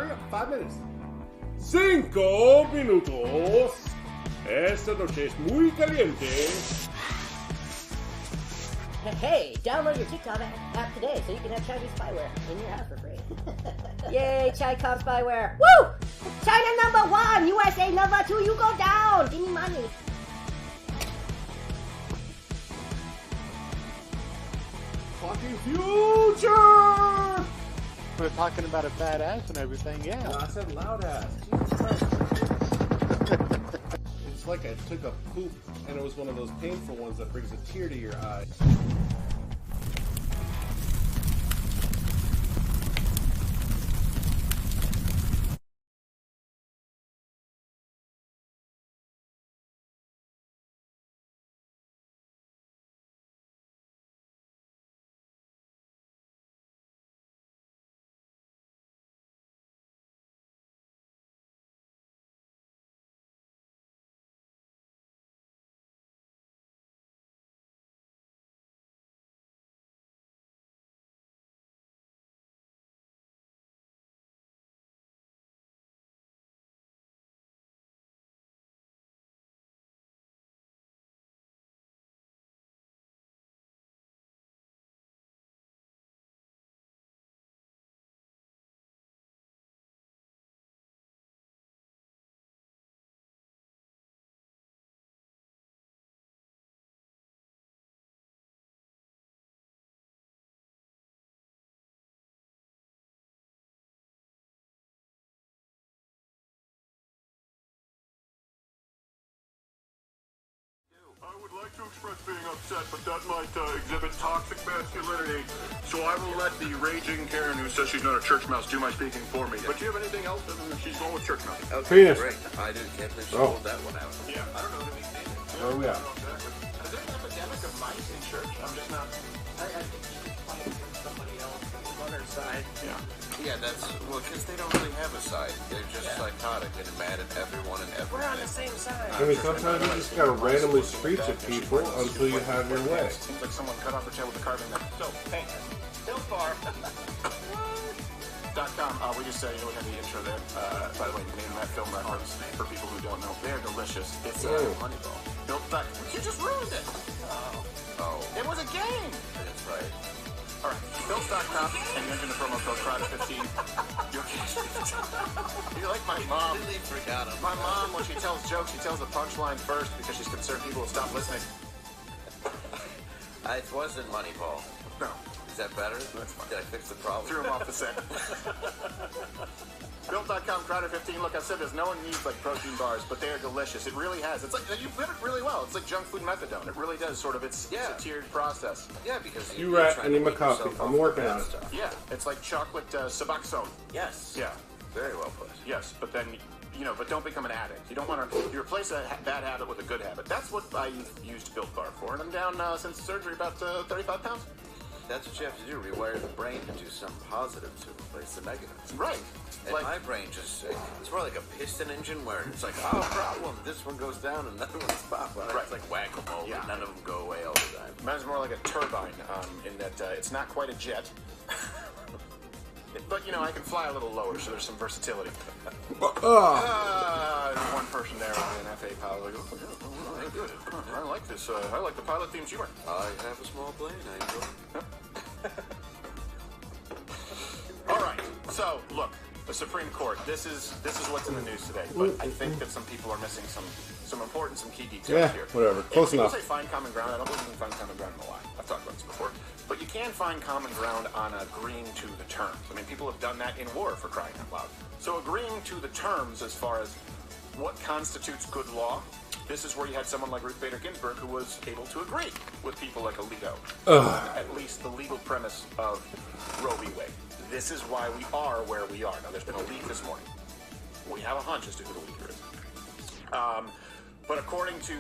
hurry up, 5 minutes. 5 minutos. Esta noche es muy caliente. Hey, download your TikTok app today so you can have Chinese spyware in your house for free. Yay, Chi-Com spyware. Woo! China #1, USA #2, you go down. Give me money. Fucking future! We're talking about a fat ass and everything, yeah. No, I said loud ass. It's like I took a poop and it was one of those painful ones that brings a tear to your eye. I would like to express being upset, but that might exhibit toxic masculinity. So I will let the raging Karen who says she's not a church mouse do my speaking for me. But do you have anything else other than she's going with church mouse? Okay, Penis. great. I can't believe she Oh. pulled that one out. Yeah, I don't know what it means. Where are we at? Is there an epidemic of mice in church? I'm just not. I think she's fighting somebody else on her side. Yeah. Yeah, that's, well, because they don't really have a side. They're just psychotic and mad at everyone and everything. We're on the same side. I mean, sometimes you just gotta randomly screech at people until you have your way. Seems like someone cut off her tail with a carving knife. So, hey, Bill Barr. .com. We just said, we had the intro there. By the way, the name of that film reference, for people who don't know, they're delicious. It's Moneyball. Built back. You just ruined it. Oh, It was a game. that's right. All right, Built.com, and you enter the promo code CROWD15. You're You like my mom. Completely forgot him. My mom, when she tells jokes, she tells the punchline first because she's concerned people will stop listening. It wasn't Moneyball. No. Is that better? That's fine. Did I fix the problem? Threw him off the set. Built.com, Crowder15. Look, I said this. No one needs like protein bars, but they are delicious. It really has. It's like you put it really well. It's like junk food methadone. It really does. Sort of. It's a tiered process. Yeah, because You rat, trying I need to my keep coffee. yourself I'm off working the on bad it. stuff. Yeah, it's like chocolate Suboxone. Yes. Yeah. Very well put. Yes, but then but don't become an addict. You don't want to. You replace a bad habit with a good habit. That's what I used Built Bar for, and I'm down since surgery about 35 pounds. That's what you have to do. Rewire the brain to do something positive to replace the negatives. Right. And Like my brain just, it's more like a piston engine where it's like, oh, problem. This one goes down and another one's pop. Right. Right. It's like whack-a-mole. Yeah. None of them go away all the time. mine's more like a turbine in that it's not quite a jet. But, I can fly a little lower, so there's some versatility. There's one person there with an FA pilot. Like, oh, yeah, good. I like this. I like the pilot themed humor. I have a small plane. I enjoy it. All right. So, look, the Supreme Court. This is what's in the news today. But I think that some people are missing some important, some key details Yeah, here. whatever. Close People enough. say find common ground. I don't believe you can find common ground in the lie. I've talked about this before. But you can find common ground on agreeing to the terms. I mean, people have done that in war, for crying out loud. So agreeing to the terms as far as what constitutes good law, this is where you had someone like Ruth Bader Ginsburg who was able to agree with people like Alito. At least the legal premise of Roe v. Wade. This is why we are where we are. Now, there's been a leak this morning. We have a hunch as to who the leaker is. But according to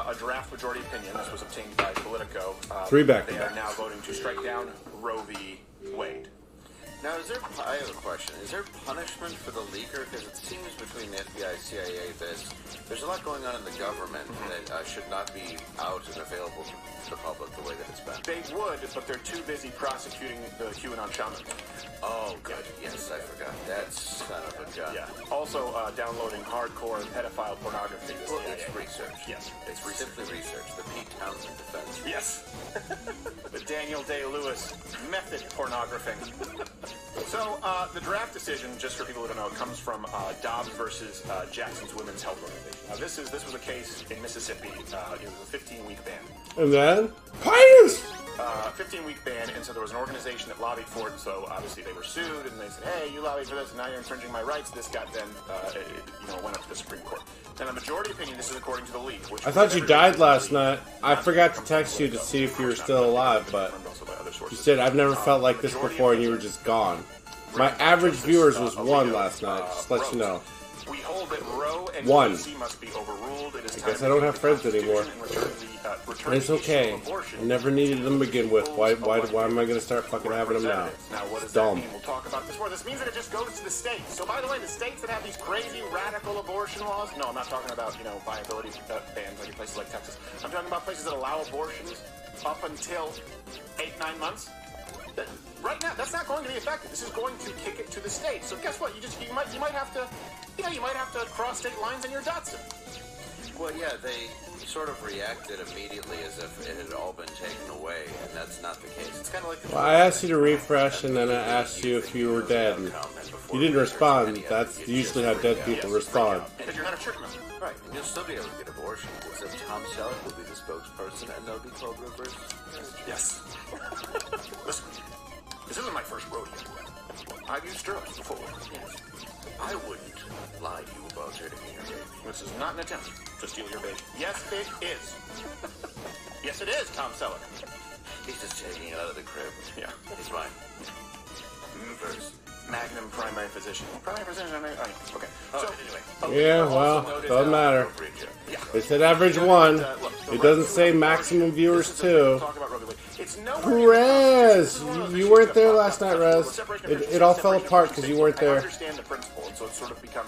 a draft majority opinion, this was obtained by Politico, Three back to they back. are now voting to strike down Roe v. Wade. Now, I have a question. Is there punishment for the leaker? Because it seems between the FBI and CIA there's a lot going on in the government that should not be out and available to the public the way that it's been. They would, but they're too busy prosecuting the QAnon shaman. Oh, good. Yes, I forgot. That's son of a gun. Yeah. Also, downloading hardcore pedophile pornography. Well, it's research. Yes, it's Simply research. The Pete Townsend defense. Yes. The Daniel Day-Lewis method pornography. So, the draft decision, just for people who don't know, comes from Dobbs versus Jackson's Women's Health Organization. Now, this was a case in Mississippi. It was a 15-week ban. And then, pious! 15-week ban, and so there was an organization that lobbied for it, and so obviously they were sued, and they said, hey, you lobbied for this, and now you're infringing my rights. This got then, went up to the Supreme Court. And the majority opinion, this is according to the league. Which I thought you died last night. I forgot to text you to see if you were still alive, but you said, I've never felt like this before, and you were just gone. My average viewers was 1 last night, just to let you know. We hold that Roe and 1. DC must be overruled. It is I guess I don't have friends anymore. It's okay. I never needed them to begin with. Why am I going to start fucking having them now? What It's does that dumb. mean? We'll talk about this more. This means that it just goes to the states. So, by the way, the states that have these crazy radical abortion laws. No, I'm not talking about viability bans like in places like Texas. I'm talking about places that allow abortions up until 8-9 months. Right now, that's not going to be effective. This is going to kick it to the states. So guess what? You might have to cross state lines in your Datsun. Well, yeah, they sort of reacted immediately as if it had all been taken away, and that's not the case. It's kind of like the Well, I asked you to refresh, and then I asked you if you were dead. And you didn't respond. That's usually how dead people respond. Because you're not a church member. Right, and you'll still be able to get abortions, except Tom Selleck will be the spokesperson, and they'll be called reverse. Yes. Listen, this isn't my first rodeo. I've used stirrups before. Yes. I wouldn't lie to you about taking your baby. This is not an attempt to steal your baby. Yes, it is. Yes, it is, Tom Selleck. He's just taking it out of the crib. Yeah. It's mine. First. Magnum primary physician. Primary physician, okay. So, anyway. Yeah, well, doesn't matter. It said average 1. It doesn't say maximum viewers 2. Rez! You weren't there last night, Rez. It all fell apart because you weren't there. I understand the principle, and so it's sort of become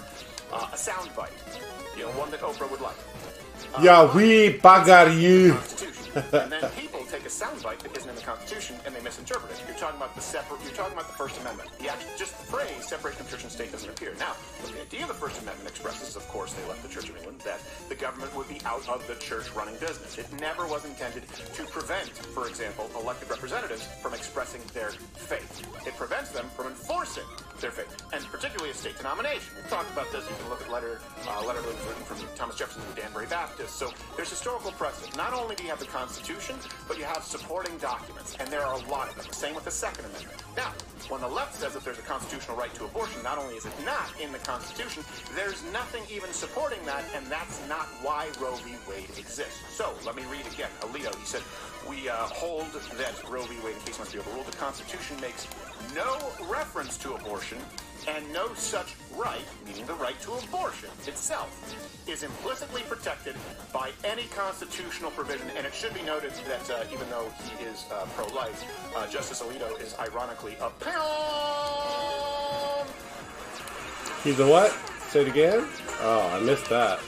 a soundbite. One that Oprah would like. Yeah, we bagar you. And then people take a soundbite that isn't in the Constitution and they misinterpret it. You're talking about the First Amendment. Just the phrase separation of church and state doesn't appear. Now, the idea of the First Amendment expresses, of course, they left the Church of England, that the government would be out of the church running business. It never was intended to prevent, for example, elected representatives from expressing their faith. It prevents them from enforcing their faith, and particularly a state denomination. We've talked about this. You can look at letter that was written from Thomas Jefferson to Danbury Baptist. So there's historical precedent. Not only do you have the Constitution, but you have supporting documents, and there are a lot of them. Same with the Second Amendment. Now, when the left says that there's a constitutional right to abortion, not only is it not in the Constitution, there's nothing even supporting that, and that's not why Roe v. Wade exists. So, let me read again. Alito, he said, we hold that Roe v. Wade, in case must be overruled, the Constitution makes no reference to abortion, and no such right, meaning the right to abortion itself, is implicitly protected by any constitutional provision. And it should be noted that even though he is pro-life, Justice Alito is ironically a pound. He's a what? Say it again? Oh, I missed that.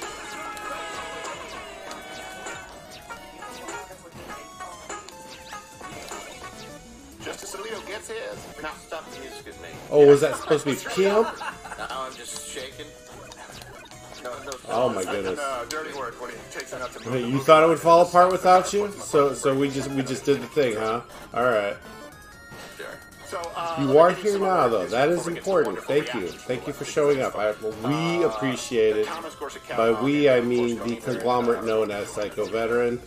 Justice Alito gets his. Now stop the music at me. Oh, was that supposed to be pimp? Now I'm just shaking. No, Oh my goodness. Dirty work when he takes it out to Hey, you thought it would fall apart without you? So we just did the thing, huh? All right. Sure. So, You are here now, though. That is important. Thank you. Thank you for showing up. We appreciate it. By we, I mean the conglomerate known as Psycho Veteran.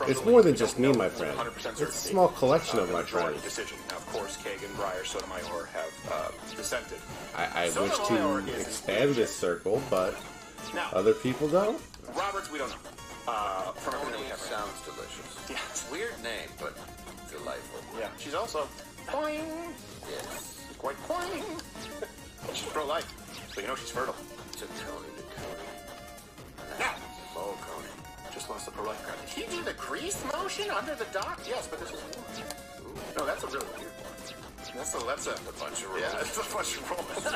It's more than just me, my friend. It's a small collection of my friends. Now, of course, Kagan, Breyer, Sotomayor have dissented. I wish to expand this circle, but Now, other people don't. Roberts, we don't know. From everything we have heard. Sounds delicious. Yes. Weird name, but delightful. Yeah. She's also boing. Yes. She's quite boing. She's pro-life, so you know she's fertile. Took Tony to Coney. Now, Oh, Coney. just lost the pro-life card. Did he do the crease motion under the dock? Yes, but this is... No, that's a really weird one. That's a bunch of rules. Yeah, that's a bunch of rules.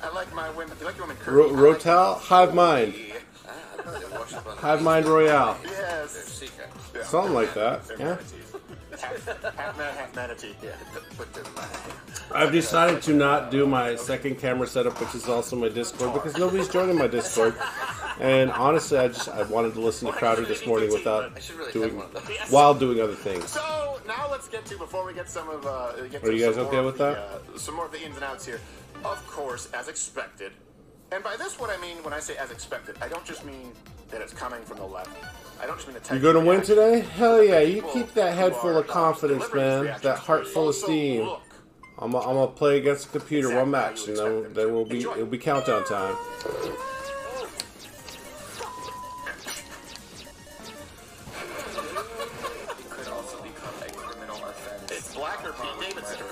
I like my women. You like your women curvy. Rotel? Hive Mind. Hive Mind Royale. Yes. Yeah. Something like that. They're Yeah. manatees. Half man, half manatee. Yeah. Put them I've decided to not do my second camera setup, which is also my Discord, because nobody's joining my Discord. And honestly, I wanted to listen to Crowder this morning without while doing other things. So now let's get to, before we get some of Are you guys okay with that? Some more of the ins and outs here. Of course, as expected. And by this, what I mean when I say as expected, I don't just mean that it's coming from the left. I don't just mean the You gonna win today? Hell yeah! You keep that head full of confidence, man. That heart full of steam. I'm gonna play against the computer one match, and then it'll be countdown time. It's Black or Pete Davidson.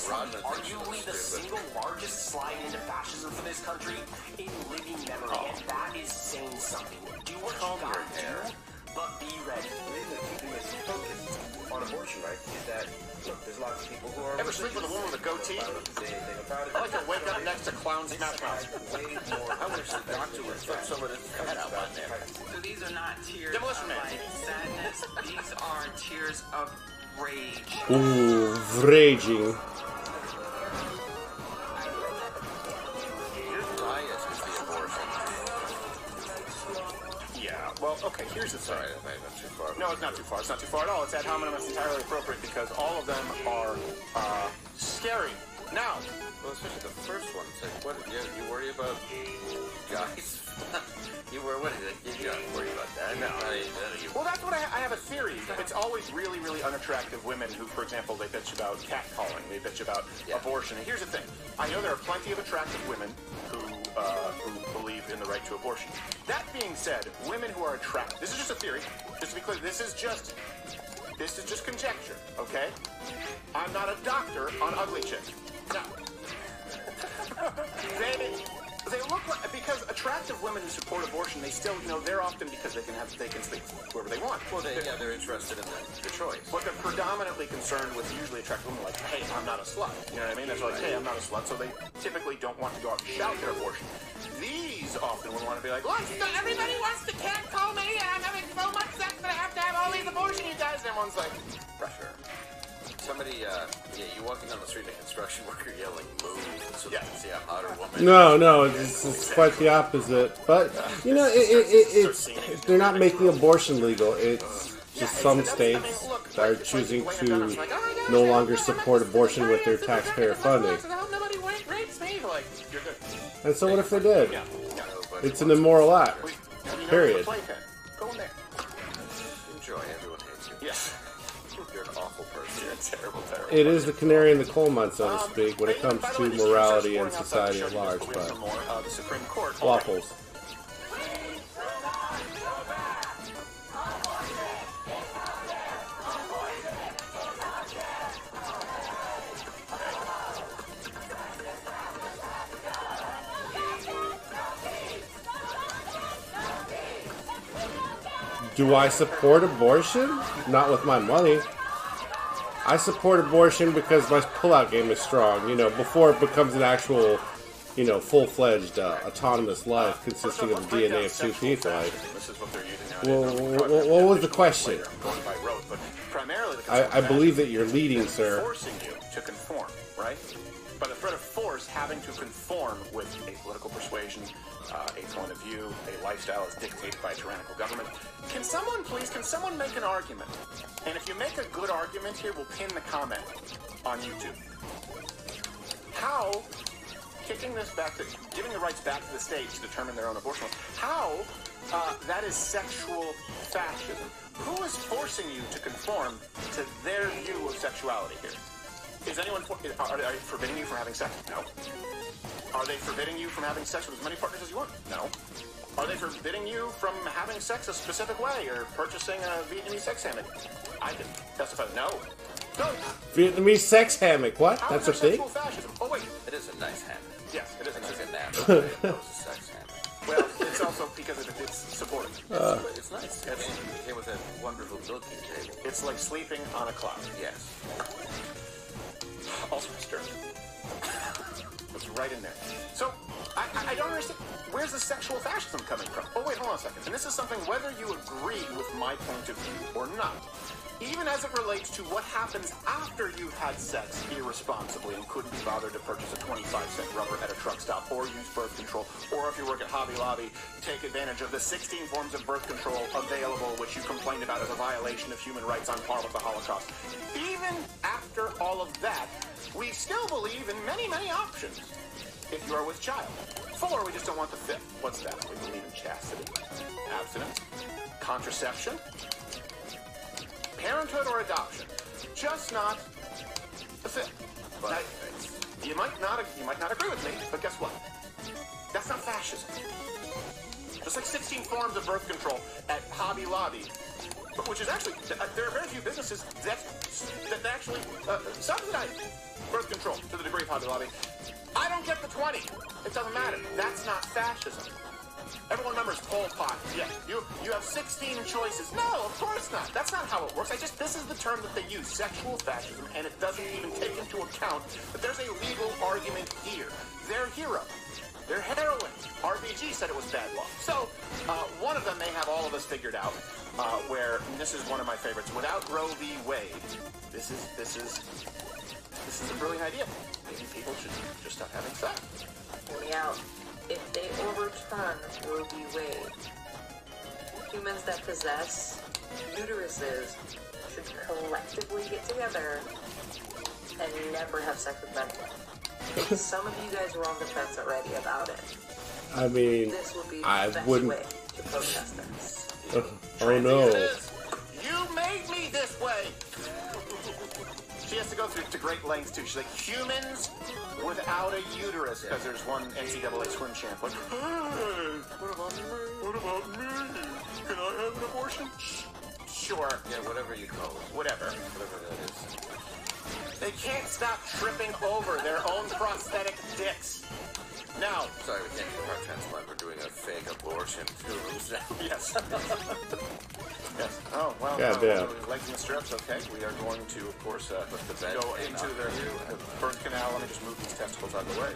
Arguably the single largest slide into fascism for this country in living memory, and that is saying something. Do what you gotta do, but be ready. Keeping us focused on abortion rights is that, look, there's lots of people who are... Ever sleep with a woman with a goatee? I don't say anything about it. I like to wake up next to Clown Smash Mouth. Way more... I wish the doctor would flip some of his head out on there. So these are not tears Demolition of Man. like sadness. These are tears of rage. Ooh, raging. Bias is the abortion. Yeah, well, okay, here's the thing. Sorry, I went too far. No, it's not too far. It's not too far at all. It's ad hominem. It's entirely appropriate because all of them are scary. Now, Well, especially the first one. It's like, what? You worry about guys? You worry? What is it? You don't worry about that. No. well, that's what I have a theory. It's always really, really unattractive women who, for example, they bitch about catcalling. They bitch about abortion. And here's the thing. I know there are plenty of attractive women who believe in the right to abortion. That being said, women who are attractive, this is just a theory. Just to be clear, this is just conjecture, okay? I'm not a doctor on ugly chicks. No. They look like, because attractive women who support abortion, they still, they're often because they can sleep whoever they want. Well, they're interested in the choice. But they're predominantly concerned with usually attractive women like, hey, I'm not a slut. You know what I mean? They're like, hey, I'm not a slut. So they typically don't want to go out and shout their abortion. These often would want to be like, look, everybody wants to catcall me, and I'm having so much sex that I have to have all these abortion, you guys. And everyone's like, pressure. Somebody, you walking down the street, a construction worker yelling, move, so they can see a hotter woman. No, it's quite the opposite. But it's they're not making abortion legal. It's just some states that are choosing to no longer support abortion with their taxpayer funding. And so what if they did? It's an immoral act. Period. Go in there. Enjoy, everyone hates you. Yes. You're an awful person. You're a terrible, terrible. It is the canary in the coal mine, so to speak, when it comes to morality and society at large. But the Supreme Court. waffles. Do I support abortion? Not with my money. I support abortion because my pullout game is strong. Before it becomes an actual, full-fledged autonomous life consisting of the DNA of two people. What was the question? I believe that you're leading, sir. Forcing you to conform, right? By the threat of force, having to conform with a political persuasion, a point of view, a lifestyle as dictated by a tyrannical government. Can someone make an argument? And if you make a good argument here, we'll pin the comment on YouTube. How, kicking this back to, giving the rights back to the states to determine their own abortion laws, how that is sexual fascism? Who is forcing you to conform to their view of sexuality here? Is anyone, are they forbidding you from having sex? No. Are they forbidding you from having sex with as many partners as you want? No. Are they forbidding you from having sex a specific way or purchasing a Vietnamese sex hammock? I can testify no. No. Vietnamese sex hammock, what? That's a thing? Fascism? Oh, wait. It is a nice hammock. Yes, it is a nice hammock. That was a sex hammock. Well, it's also because it's supportive. It's nice. It came with a, wonderful milking table. It's like sleeping on a cloud. Yes. Also disturbing. It's right in there. So, I don't understand. Where's the sexual fascism coming from? Oh, wait, hold on a second. And this is something, whether you agree with my point of view or not, even as it relates to what happens after you've had sex irresponsibly and couldn't be bothered to purchase a 25-cent rubber at a truck stop or use birth control, or if you work at Hobby Lobby, take advantage of the 16 forms of birth control available, which you complained about as a violation of human rights on par with the Holocaust. Even after all of that, we still believe in many, many options if you are with child. 4, we just don't want the 5th. What's that? We believe in chastity, abstinence, contraception, parenthood or adoption. Just not the 5th. But Now, you might not agree with me, but guess what? That's not fascism. Just like 16 forms of birth control at Hobby Lobby, which is actually, there are very few businesses that actually subsidize birth control to the degree of Hobby Lobby. I don't get the 20. It doesn't matter. That's not fascism. Everyone remembers Pol Pot. Yeah, you have 16 choices. No, of course not. That's not how it works. This is the term that they use, sexual fascism, and it doesn't even take into account that there's a legal argument here. They're hero. They're heroine. RBG said it was bad law. So, one of them may have all of us figured out, where, and this is one of my favorites, without Roe v. Wade, this is a brilliant idea. Maybe people should just stop having sex. Yeah, if they overturn Roe v. Wade, humans that possess uteruses should collectively get together and never have sex with men. Some of you guys were on the fence already about it. I mean, This would be the I best wouldn't. way to protest this. Oh no. You made me this way. She has to go through to great lengths too. She's like, humans without a uterus, because there's one NCAA swim champ. Like, hey, what about me? What about me? Can I have an abortion? Sure. Yeah, whatever you call it. Whatever. Whatever that is. They can't stop tripping over their own prosthetic dicks. Now, Sorry, we can't do a heart transplant. We're doing a fake abortion. yes. Yes. Oh, well, Goddamn. legs in the strips, okay. We are going to, of course, the bed go came into out. their birth canal. Let me just move these testicles out of the way.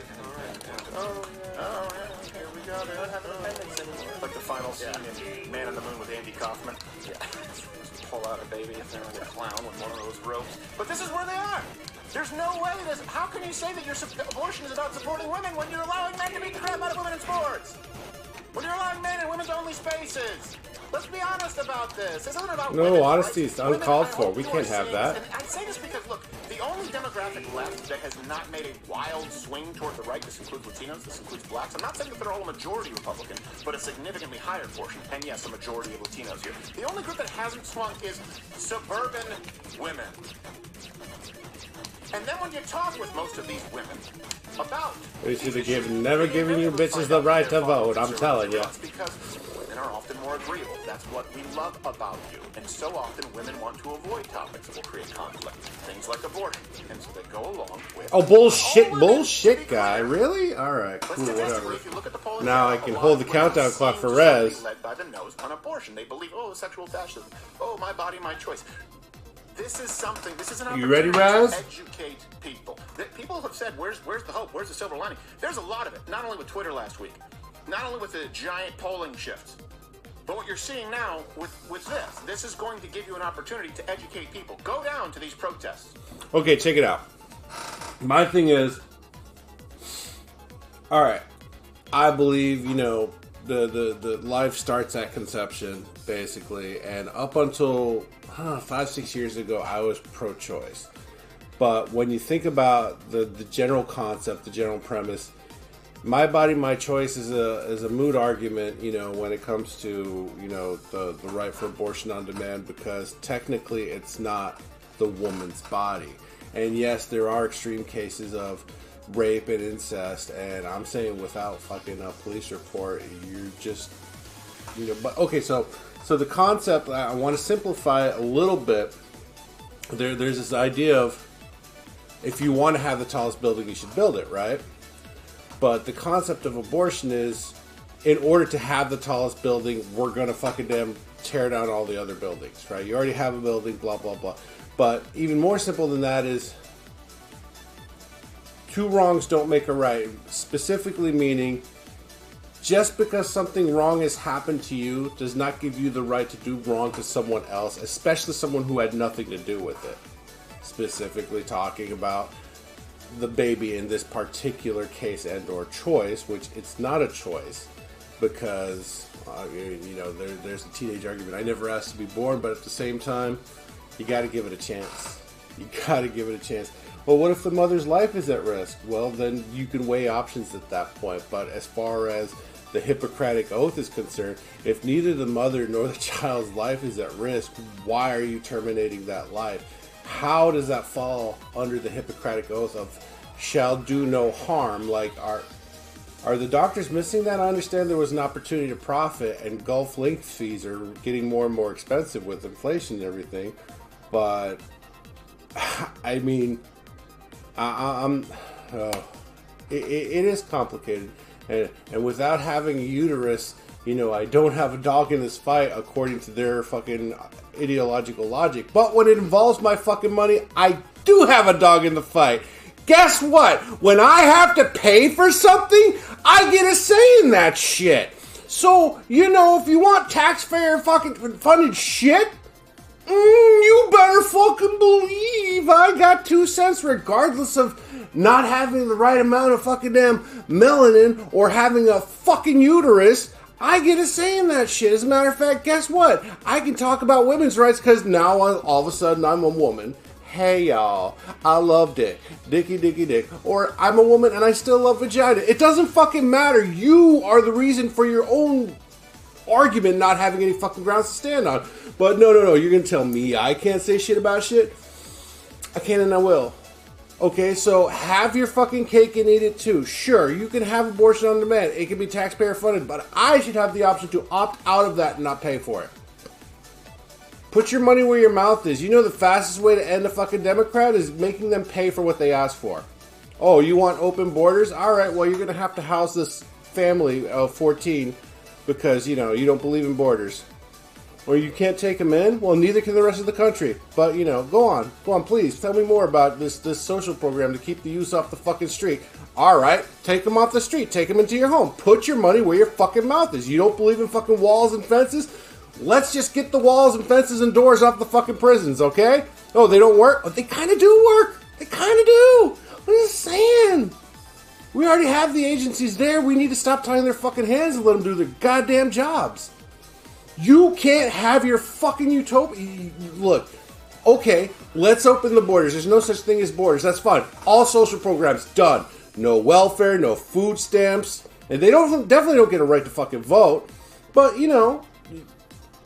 Oh, yeah, here we go. They don't have an appendix anymore. Like the final scene in Man on the Moon with Andy Kaufman. Yeah. Pull out a baby if they're like a clown with one of those ropes. But this is where they are. There's no way this. How can you say that your abortion is about supporting women when you're allowing men to beat the crap out of women in sports? When you're allowing men in women's only spaces? Let's be honest about this. This isn't about No, women's honesty rights. is uncalled Women, I for. hope We you can't are have seeing that. this, and I say this because, look, the only demographic left that has not made a wild swing toward the right, this includes Latinos, this includes blacks. I'm not saying that they're all a majority Republican, but a significantly higher portion. And yes, a majority of Latinos here. The only group that hasn't swung is suburban women. And then when you talk with most of these women about... We should have never given you bitches the right to vote, I'm telling you. It's because women are often more agreeable. That's what we love about you. And so often women want to avoid topics that will create conflict. Things like abortion. And so they go along with... Oh, bullshit, all women, to bullshit, be guy. clear. Really? Alright, But cool, statistically, whatever. if you look at the polling Now data, I can a hold lot the of women countdown clock seem for to Rez. be led by the nose on abortion. They believe, oh, sexual fascism. Oh, my body, my choice. This is something. This is an You ready, opportunity Raz? to educate people. People have said, "Where's the hope? Where's the silver lining?" There's a lot of it. Not only with Twitter last week, not only with the giant polling shifts, but what you're seeing now with this. This is going to give you an opportunity to educate people. Go down to these protests. Okay, check it out. My thing is, alright, I believe, the life starts at conception, basically, and up until 5-6 years ago, I was pro-choice. But when you think about the general concept, the general premise, my body, my choice is a moot argument, when it comes to, the right for abortion on demand, because technically it's not the woman's body. And yes, there are extreme cases of rape and incest, and I'm saying without fucking a police report, you're just, but okay, so the concept, I want to simplify it a little bit. There's this idea of, if you want to have the tallest building, you should build it, right? But the concept of abortion is, in order to have the tallest building, we're gonna fucking damn tear down all the other buildings, right? You already have a building, blah, blah, blah. But even more simple than that is, two wrongs don't make a right. Specifically meaning, just because something wrong has happened to you does not give you the right to do wrong to someone else, especially someone who had nothing to do with it. Specifically talking about the baby in this particular case and or choice, which it's not a choice, because you know, there's a teenage argument. I never asked to be born, but at the same time, you got to give it a chance. You got to give it a chance. Well, what if the mother's life is at risk? Well, then you can weigh options at that point. But as far as the Hippocratic Oath is concerned, if neither the mother nor the child's life is at risk, why are you terminating that life? How does that fall under the Hippocratic Oath of shall do no harm? Like, are the doctors missing that? I understand there was an opportunity to profit, and Gulf link fees are getting more and more expensive with inflation and everything. But, I mean, it is complicated. And without having a uterus, you know, I don't have a dog in this fight according to their fucking ideological logic. But when it involves my fucking money, I do have a dog in the fight. Guess what? When I have to pay for something, I get a say in that shit. So, you know, if you want taxpayer fucking funded shit, you better fucking believe I got 2 cents regardless of not having the right amount of fucking damn melanin or having a fucking uterus. I get a say in that shit. As a matter of fact, guess what? I can talk about women's rights because now all of a sudden I'm a woman. Hey y'all, I love dick. Dicky dicky dick. Or I'm a woman and I still love vagina. It doesn't fucking matter. You are the reason for your own argument not having any fucking grounds to stand on. But no, you're gonna tell me I can't say shit about shit? I can and I will. Okay, so have your fucking cake and eat it too. Sure, you can have abortion on demand. It can be taxpayer funded, but I should have the option to opt out of that and not pay for it. Put your money where your mouth is. You know the fastest way to end a fucking Democrat is making them pay for what they ask for. Oh, you want open borders? Alright, well, you're going to have to house this family of 14 because, you know, you don't believe in borders. Or you can't take them in? Well, neither can the rest of the country. But, you know, go on, please. Tell me more about this social program to keep the youth off the fucking street. Alright, take them off the street. Take them into your home. Put your money where your fucking mouth is. You don't believe in fucking walls and fences? Let's just get the walls and fences and doors off the fucking prisons, okay? Oh, they don't work? Oh, they kind of do work. They kind of do. I'm just saying. We already have the agencies there. We need to stop tying their fucking hands and let them do their goddamn jobs. You can't have your fucking utopia. Look, okay, let's open the borders. There's no such thing as borders. That's fine. All social programs done. No welfare, no food stamps. And they definitely don't get a right to fucking vote. But, you know,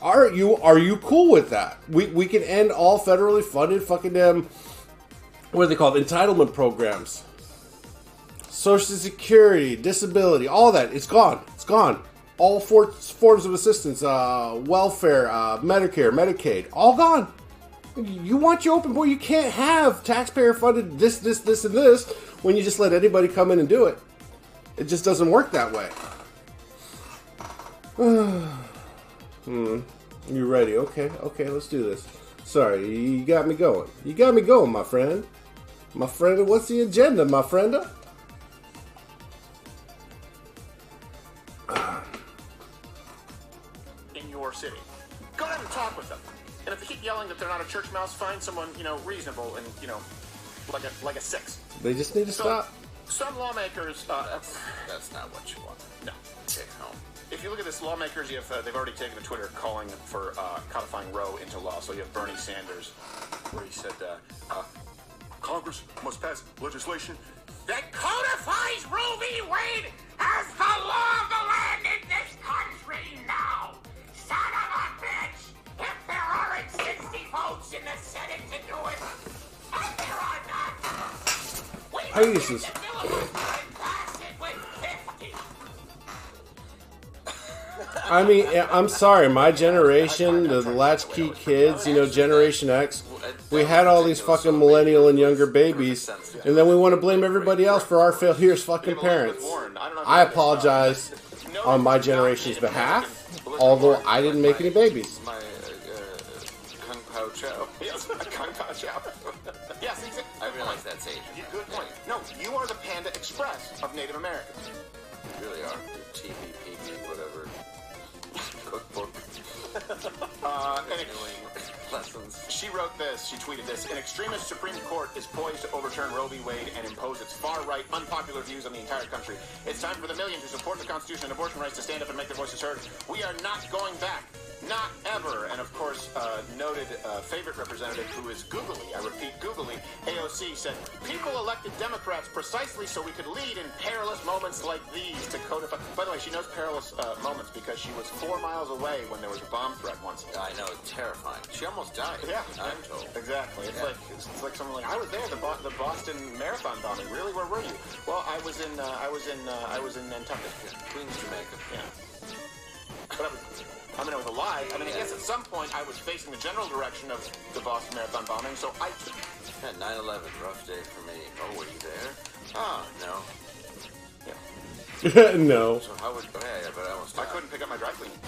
are you cool with that? We can end all federally funded fucking what are they called? Entitlement programs. Social Security, disability, all that. It's gone. It's gone. All forms of assistance, welfare, Medicare, Medicaid, all gone. You want your open border. You can't have taxpayer-funded this, and this when you just let anybody come in and do it. It just doesn't work that way. You ready? Okay, let's do this. Sorry, you got me going. You got me going, my friend. My friend, what's the agenda, my friend? City. Go ahead and talk with them. And if they keep yelling that they're not a church mouse, find someone, you know, reasonable and, you know, like a 6. They just need to stop. Some lawmakers, that's not what you want. No. Take home. If you look at this, lawmakers, they've already taken to Twitter calling for codifying Roe into law. So you have Bernie Sanders, where he said, Congress must pass legislation that codifies Roe v. Wade as the law of the land in this country now. Son of a bitch! If there aren't 60 votes in the Senate to do it, and there are not, we I use this. pass it with 50. I mean, I'm sorry, my generation, the latchkey kids, you know, Generation X, we had all these fucking millennial and younger babies, and then we want to blame everybody else for our failures fucking parents. I apologize. on my generation's behalf, although I didn't make any babies. My Kung Pao Chow. Yes, Kung Pao Chow. Yes, exactly. I realize that's Asian. Good point. No, you are the Panda Express of Native Americans. You really are. Your TVPB, whatever. Cookbook. Lessons. She wrote this, she tweeted this: an extremist Supreme Court is poised to overturn Roe v. Wade and impose its far-right, unpopular views on the entire country. It's time for the millions who support the Constitution and abortion rights to stand up and make their voices heard. We are not going back. Not ever. And of course, noted favorite representative who is googly, I repeat googly, AOC said, people elected Democrats precisely so we could lead in perilous moments like these to codify. By the way, she knows perilous moments because she was 4 miles away when there was a bomb threat once. I know, it's terrifying. She almost died. Yeah, I'm told. Exactly. It's like someone like, I was there, the Boston Marathon bombing. Really, where were you? Well, I was in Nantucket, Queens, Jamaica. Yeah. But I mean, it was a lie. I mean, I guess at some point I was facing the general direction of the Boston Marathon bombing, so I... Yeah, 9/11, rough day for me. Oh, were you there? Ah, no. Yeah. No. So how would... Okay, but I almost died. I couldn't pick up my dry cleaning.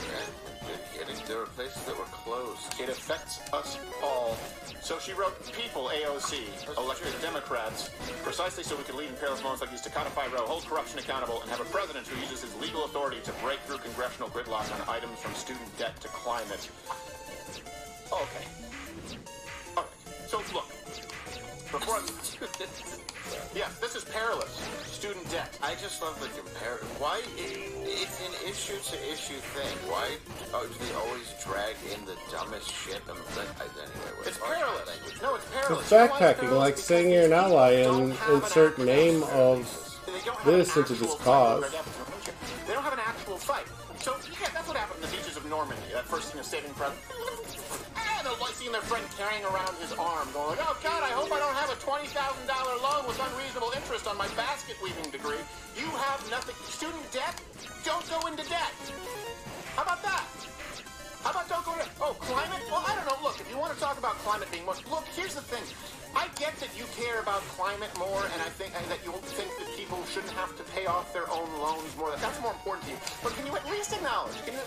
Yeah, there were places that were closed. It affects us all. So she wrote, people, AOC, elected Democrats, precisely so we could lead in perilous moments like these to codify Roe, hold corruption accountable, and have a president who uses his legal authority to break through congressional gridlock on items from student debt to climate. Okay. All right. So look, before I... Yes, this is perilous. Student debt. I just love the compare. Why? It's an issue-to-issue thing. Why do they always drag in the dumbest shit? Anyway, it's perilous. No, it's perilous. It's backpacking, like saying you're an ally and insert name of this into this cause. They don't have an actual fight. So, yeah, that's what happened in the beaches of Normandy. That first thing of saving prep. And they're like seeing their friend carrying around his arm, going like, oh, God, I hope I don't have a $20,000 loan with unreasonable interest on my basket weaving degree. You have nothing. Student debt? Don't go into debt. How about that? How about don't go into... Oh, climate? Well, I don't know. Look, if you want to talk about climate being more... Look, here's the thing. I get that you care about climate more, and I think that you think that people shouldn't have to pay off their own loans more. That's more important to you. But can you at least acknowledge? Because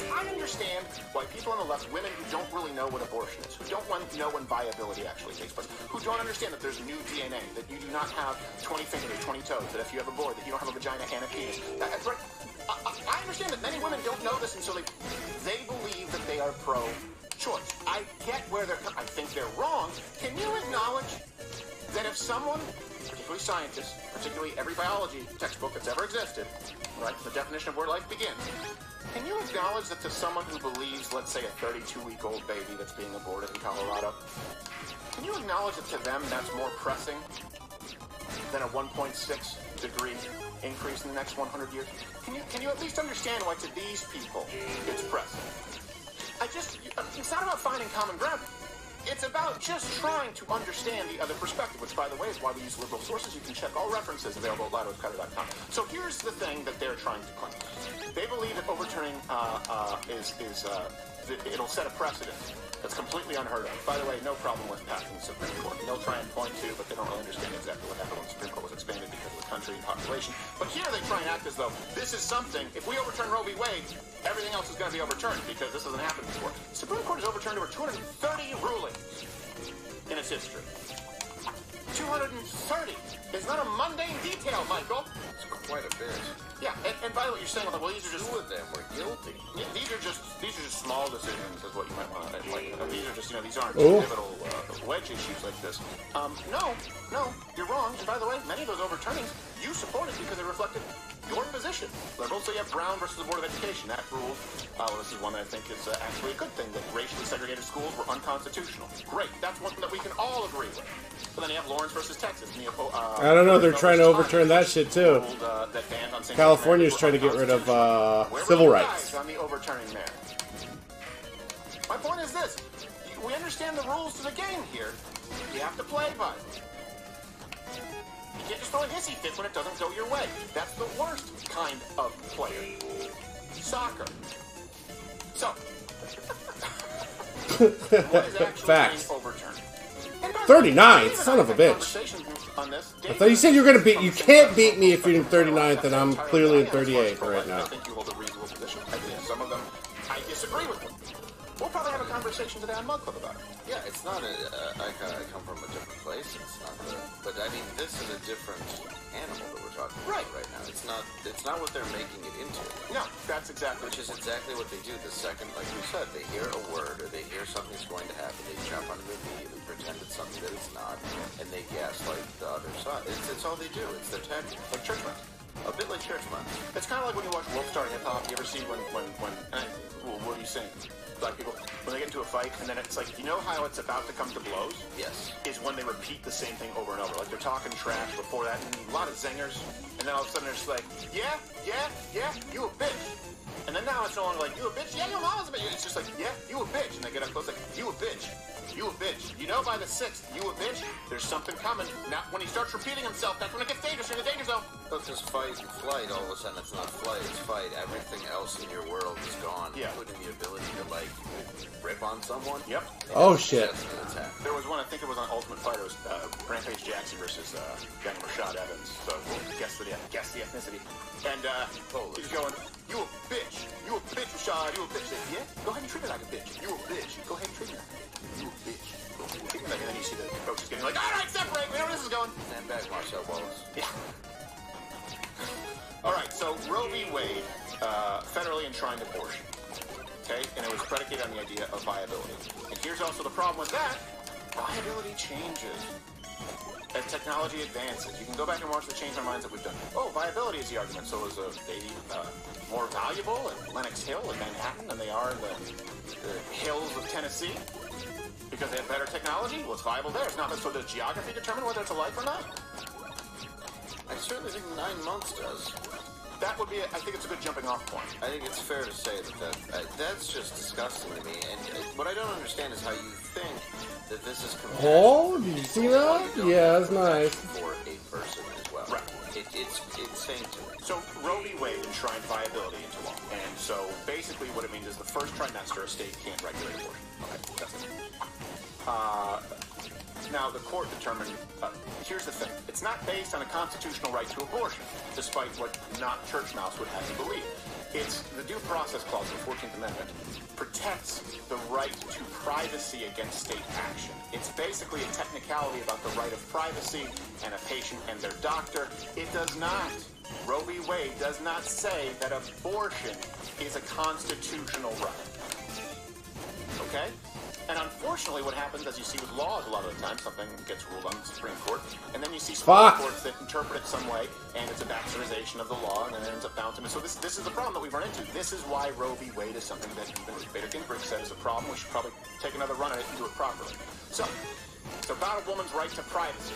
I understand why people on the left, women who don't really know what abortion is, who don't know when viability actually takes place, who don't understand that there's new DNA, that you do not have 20 fingers, 20 toes, that if you have a boy, that you don't have a vagina and a penis. I understand that many women don't know this, and so they believe that they are pro-choice. I get where I think they're wrong. Can you acknowledge that if someone, particularly scientists, particularly every biology textbook that's ever existed, right, the definition of where life begins, can you acknowledge that to someone who believes, let's say, a 32-week-old baby that's being aborted in Colorado, can you acknowledge that to them that's more pressing than a 1.6 degree increase in the next 100 years? Can you at least understand why to these people it's pressing? It's not about finding common ground. It's about just trying to understand the other perspective, which, by the way, is why we use liberal sources. You can check all references available at LidoWithCutter.com. So here's the thing that they're trying to claim. They believe that overturning it'll set a precedent that's completely unheard of. By the way, no problem with passing the Supreme Court. They'll try and point to, but they don't really understand exactly what happened when the Supreme Court was expanded because of the country and population. But here they try and act as though this is something, if we overturn Roe v. Wade, everything else is going to be overturned because this hasn't happened before. The Supreme Court has overturned over 230 rulings in its history. 230 is not a mundane detail, Michael. It's quite a bit. Yeah, and by the way, you're saying, well, these are just... Two of them were guilty. Yeah, these are just small decisions, is what you might want to like. These are just, these aren't pivotal wedge issues like this. No, you're wrong. And by the way, many of those overturnings you supported because they reflected your position. Liberals, so you have Brown versus the Board of Education. That ruled, this is one that I think is actually a good thing, that racially segregated schools were unconstitutional. Great, that's one that we can all agree with. But then you have Lawrence versus Texas. And I don't know, they're trying to overturn that shit too. California's trying to get rid of civil rights. On the overturning there. My point is this. We understand the rules to the game here. You have to play by them. You can't just throw a hissy fit when it doesn't go your way. That's the worst kind of player. Soccer. So, what is actually being overturned? And by 39th? Son of a bitch. I thought you said you were going to beat... You can't beat me if you're in 39th, and I'm clearly in 38th right now. I think you hold a reasonable position. Some of them, I disagree with them. We'll probably have a conversation today on Mug Club about it. Yeah, it's not I come from a different place. It's not but I mean, this is a different animal that we're talking about right now. It's not what they're making it into. No, that's exactly. Which is exactly what they do the second, like we said, they hear a word or they hear something's going to happen. They jump on it immediately, pretend it's something that it's not, and they gaslight the other side. It's all they do. It's their tactic. Like church mouse. A bit like church mouse. It's kind of like when you watch Wolf Star Hip Hop. You ever see when what are you saying? Black people, when they get into a fight, and then it's like, you know how it's about to come to blows? Yes. Is when they repeat the same thing over and over. Like, they're talking trash before that, and a lot of zingers, and then all of a sudden they're just like, yeah, you a bitch. And then now it's no longer like, you a bitch? Yeah, your mama's a bitch. It's just like, yeah, you a bitch. And they get up close like, you a bitch. You a bitch. You know by the 6th, you a bitch, there's something coming. Now, when he starts repeating himself, that's when it gets dangerous. You're in the danger zone. But this fight and flight, all of a sudden it's not flight, it's fight. Everything else in your world is gone, including the ability to, like, rip on someone. Yep. Oh, shit. There was one, I think it was on Ultimate Fighter, it was Rampage Jackson versus Daniel Rashad Evans. So we'll guess the ethnicity. And he's going, you a bitch. You a bitch, Rashad. You a bitch. Like, yeah? Go ahead and treat me like a bitch. You a bitch. Go ahead and treat me like a bitch. You a bitch. Go ahead and treat me like a bitch. And then you see the coaches getting like, all right, separate. We know where this is going. Stand back, Marcel Wallace. Yeah. All right, so Roe v. Wade federally enshrined abortion. Okay? And it was predicated on the idea of viability. And here's also the problem with that. Viability changes as technology advances. You can go back and watch the Change Our Minds that we've done. Oh, viability is the argument. So is a baby more valuable in Lenox Hill in Manhattan than they are in the hills of Tennessee? Because they have better technology? Well, it's viable there. It's not. So does geography determine whether it's a life or not? I certainly think 9 months does. That would be, I think it's a good jumping off point. I think it's fair to say that's just disgusting to me. And what I don't understand is how you think that this is compassionate. Oh, did you see that? Yeah, that's nice. For a person as well. Right. It's insane to me. So Roe v. Wade enshrined viability into law. And so basically what it means is the first trimester a state can't regulate abortion. Okay, that's it. Now, the court determined, here's the thing, it's not based on a constitutional right to abortion, despite what not Church Mouse would have you believe. It's the Due Process Clause of the 14th Amendment protects the right to privacy against state action. It's basically a technicality about the right of privacy and a patient and their doctor. It does not, Roe v. Wade does not say that abortion is a constitutional right. Okay? And unfortunately, what happens, as you see with laws a lot of the time, something gets ruled on the Supreme Court, and then you see smaller courts that interpret it some way, and it's a bastardization of the law, and then it ends up bouncing. So this is the problem that we've run into. This is why Roe v. Wade is something that even Ruth Bader Ginsburg said is a problem. We should probably take another run at it and do it properly. So, it's about a woman's right to privacy.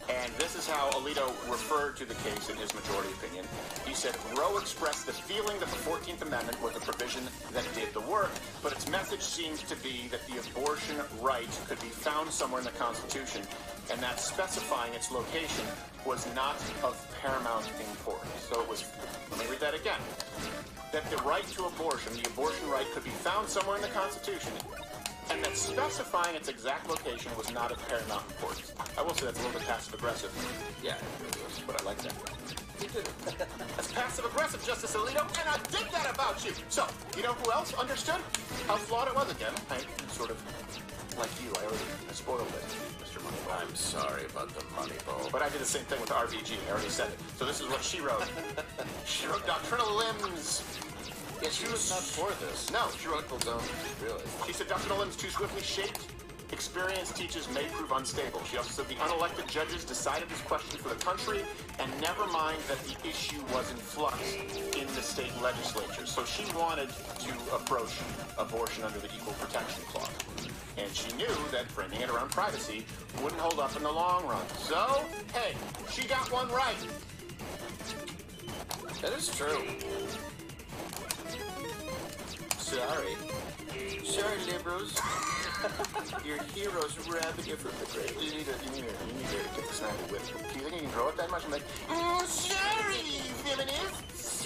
And this is how Alito referred to the case in his majority opinion. He said, Roe expressed the feeling that the 14th Amendment was a provision that did the work, but its message seems to be that the abortion right could be found somewhere in the Constitution, and that specifying its location was not of paramount importance. So it was, let me read that again, that the right to abortion, the abortion right, could be found somewhere in the Constitution, and that specifying its exact location was not of paramount importance. I will say that's a little bit passive-aggressive. Yeah, but I like that. You did it. That's passive-aggressive, Justice Alito, and I dig that about you. So, you know who else understood how flawed it was again? I sort of, like you, I spoiled it, Mr. Moneyball. I'm sorry about the Moneyball. But I did the same thing with RBG. I already said it. So this is what she wrote. She wrote Doctrinal Limbs. Yeah, she was not for this. No, she wrote, really. She said doctrinal limbs too swiftly shaped. Experienced teachers may prove unstable. She also said the unelected judges decided this question for the country, and never mind that the issue was in flux in the state legislature. So she wanted to approach abortion under the Equal Protection Clause. And she knew that framing it around privacy wouldn't hold up in the long run. So, hey, she got one right. That is true. Sorry, liberals. Your heroes rabbit you from the grave. You need to get the snappy whip. Do you think you can grow it that much? I'm like, sorry, feminists.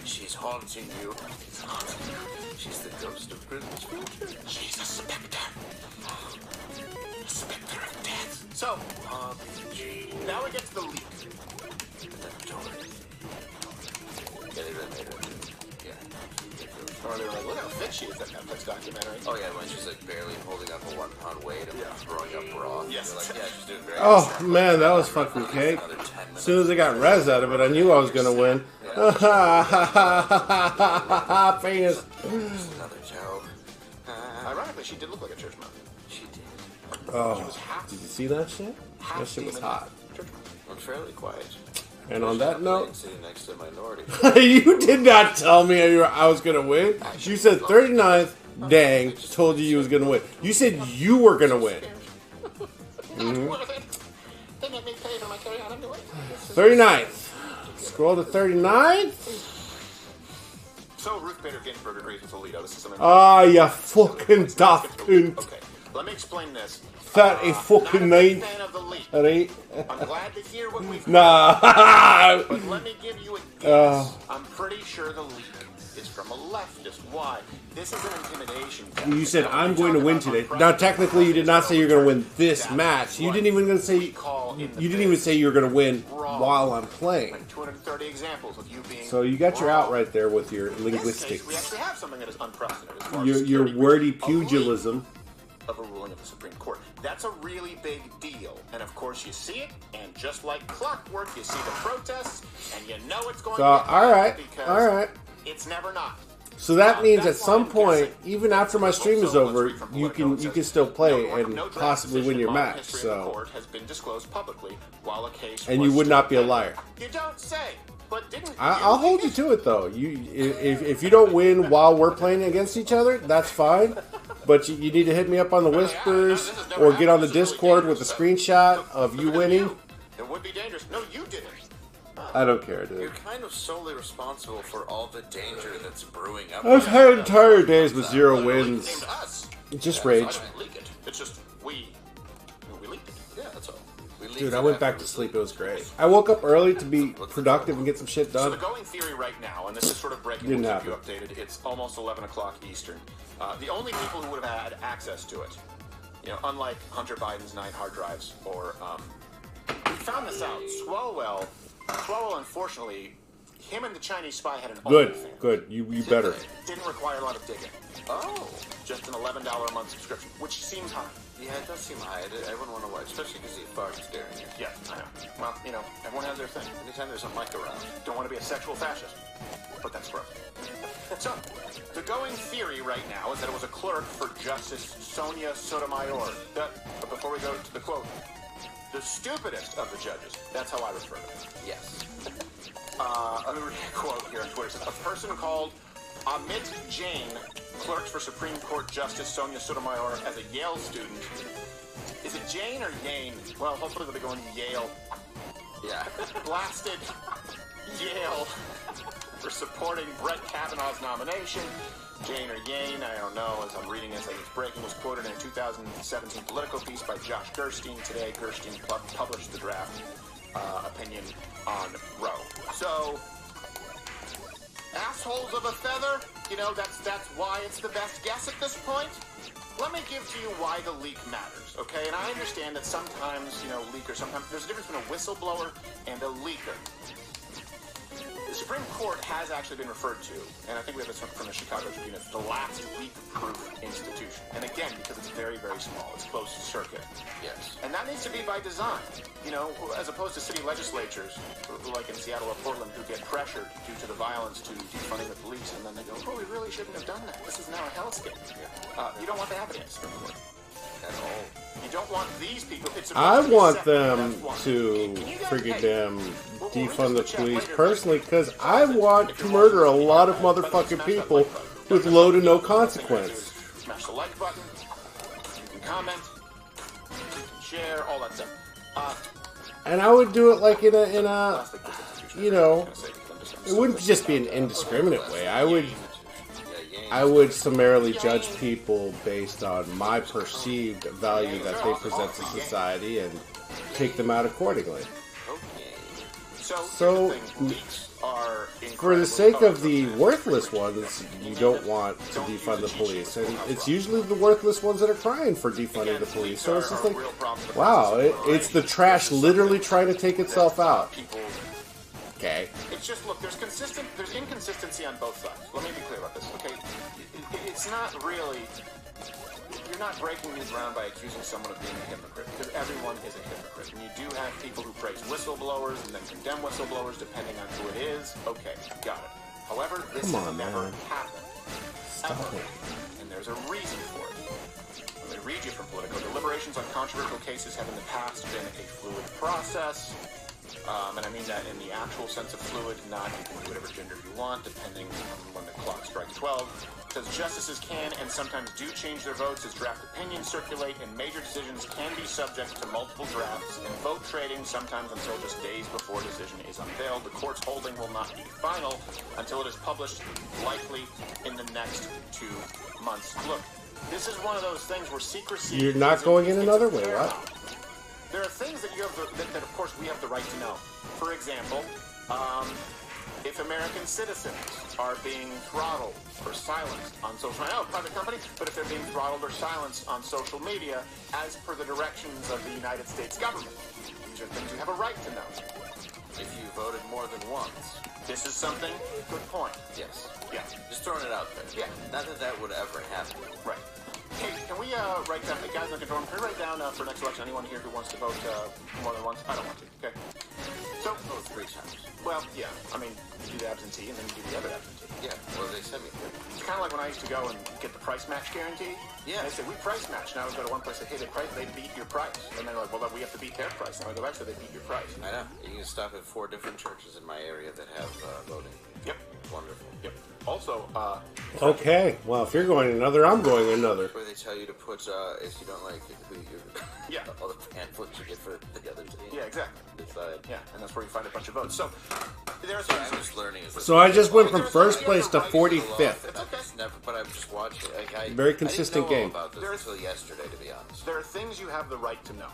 She's haunting you. She's haunting you. She's the ghost of Christmas future. She's a specter. A specter of death. So, now we get to the leak. Or they were like, look how fit she is, that Netflix documentary. Oh yeah, when she's like barely holding up a 1 pound weight and throwing up raw. Yes. You're like, yeah, she's doing great. Oh man, that was fucking cake. As soon as I got res out of it, I knew I was gonna win. Penis. Another joke. Ironically, she did look like a church mouse. She did. Oh, did you see that shit? That shit was hot. I'm fairly quiet. And on that note, sitting next to a minority. you did not tell me I was gonna win. You said 39th. Dang, told you was gonna win. You said you were gonna win. They make me pay for my carry on anyway. 39th. Scroll to 39th. So Ruth Bader Ginsburg agrees with Alito. This is something. Ah, you fucking daft cunt. Okay, let me explain this. 39th. Fan of the leak. Right? I'm glad to hear what we've Nah. But let me give you a guess. I'm pretty sure the leak is from a leftist. Why? This is an intimidation tactic. You said Now, I'm we going to talk win about today. when Now, technically, you did not say you're going to win this That's match. You what didn't even gonna say. we call in the You didn't even say you were going to win Wrong. while I'm playing. Like 230 examples of you being. So you got your wrong. out right there with your In this case, we linguistics, actually have something that is unprecedented. As far as your security wordy breach. A leak pugilism. of a ruling of the Supreme Court. That's a really big deal. And of course you see it, and just like clockwork, you see the protests, and you know it's going So to get all right, because all right. it's never not. So that means at That's why some I'm point, guessing. even after my stream is Also, let's over, read from you Politico. It can says, still play no and draft possibly decision win your in modern match. history of the So, court has been disclosed publicly, while a case and was you would still not be a pending. liar. You don't say, but didn't I'll hold you to it though. If you don't win while we're playing against each other, that's fine. But you need to hit me up on the whispers or get on the Discord with a screenshot of you winning. It would be dangerous. No, you didn't. I don't care, You're dude. kind of solely responsible for all the danger that's brewing up. I've had entire days with 0 It wins. came to us. Just I rage. didn't leak it. It's just we leaked it. Yeah, that's all. We leaked Dude, I it went back after to the sleep. leak. It was great. I woke up early to be productive and get some shit So the done. going theory right now, and this is sort of breaking, Didn't we'll keep you happen. updated, it's almost 11 o'clock Eastern. The only people who would have had access to it, unlike Hunter Biden's 9 hard drives, or, we found this out. Swalwell, unfortunately, him and the Chinese spy had an Good, OnlyFans. good. You better. Didn't require a lot of digging. Oh. Just an $11 a month subscription, which seems high. Yeah, it does seem high. I wouldn't want to watch, especially because he farts staring at you. Yeah, I know. Well, everyone has their thing. Anytime there's a mic around. Don't want to be a sexual fascist, but that's gross. So, the going theory right now is that it was a clerk for Justice Sonia Sotomayor. But before we go to the quote, the stupidest of the judges. That's how I refer to it. Yes. A quote here on Twitter says, a person called Amit Jain clerked for Supreme Court Justice Sonia Sotomayor as a Yale student. Is it Jane or Yane? Well, hopefully they'll be going to Yale. Yeah. Blasted Yale for supporting Brett Kavanaugh's nomination. Jane or Yane, I don't know. As I'm reading this, I think it's breaking, was quoted in a 2017 Politico piece by Josh Gerstein. Today, Gerstein published the draft opinion on Roe. So, assholes of a feather, that's why it's the best guess at this point. Let me give to you why the leak matters, okay? And I understand that sometimes, sometimes there's a difference between a whistleblower and a leaker. The Supreme Court has actually been referred to, and I think we have this from the Chicago Tribune, as the last leak-proof institution. And again, because it's very, very small, it's closed circuit. Yes. And that needs to be by design, as opposed to city legislatures, like in Seattle or Portland, who get pressured due to the violence to defunding the police, and then they go, oh, we really shouldn't have done that. This is now a hellscape. You don't want that happening in the Supreme Court. At all. You don't want these people. I want them to friggin' damn defund the police personally, because I want to murder a lot of motherfucking people with low to no consequence. Smash the like button. You can comment. You can share. All that stuff. And I would do it like in a it wouldn't just be an indiscriminate way. I would. Yeah, I would summarily judge people based on my perceived value that they present to society and take them out accordingly. So, for the sake of the worthless ones, you don't want to defund the police. And it's usually the worthless ones that are crying for defunding the police. So it's just like, wow, it's the trash literally trying to take itself out. Okay. It's just, look, there's inconsistency on both sides. Let me be clear about this, okay? It's not really, you're not breaking new ground by accusing someone of being a hypocrite, because everyone is a hypocrite. And you do have people who praise whistleblowers and then condemn whistleblowers depending on who it is. Okay, got it. However, this has never happened. Ever. And there's a reason for it. Let me read you from Politico. Deliberations on controversial cases have in the past been a fluid process. And I mean that in the actual sense of fluid, not you can do whatever gender you want, depending on when the clock strikes 12. Because justices can and sometimes do change their votes as draft opinions circulate, and major decisions can be subject to multiple drafts and vote trading, sometimes until just days before a decision is unveiled. The court's holding will not be final until it is published, likely in the next 2 months. Look, this is one of those things where secrecy... You're not going in another way, what? There are things that you have that of course we have the right to know. For example, if American citizens are being throttled or silenced on social media, private company, but if they're being throttled or silenced on social media as per the directions of the United States government, these are things you have a right to know. If you voted more than once. This is something, good point. Yes. Yeah. Just throwing it out there. Yeah. Not that that would ever happen. Right. Hey, can we write down, the guys in the control room, can we write down for next election anyone here who wants to vote more than once? I don't want to, okay? So, vote 3 times. Well, yeah, I mean, you do the absentee and then you do the other absentee. Yeah, well, they sent me here. It's kind of like when I used to go and get the price match guarantee. Yeah. They say, we price match. Now I go to one place, they beat your price. And they're like, well, we have to beat their price. Now I go back, so they beat your price. I know. You can stop at 4 different churches in my area that have voting. Yep. Wonderful. Yep. Also, okay, well, if you're going another, I'm going another. Where they tell you to put, if you don't like who you... Yeah. all the pamphlets you get for the other team. Yeah, exactly. Decide. Yeah, and that's where you find a bunch of votes. So, there's... I'm just learning. So I just went from first place to 45th. It's okay. Never, but I'm just watching. Like, Very consistent game. I didn't know about this until yesterday, to be honest. There are things you have the right to know.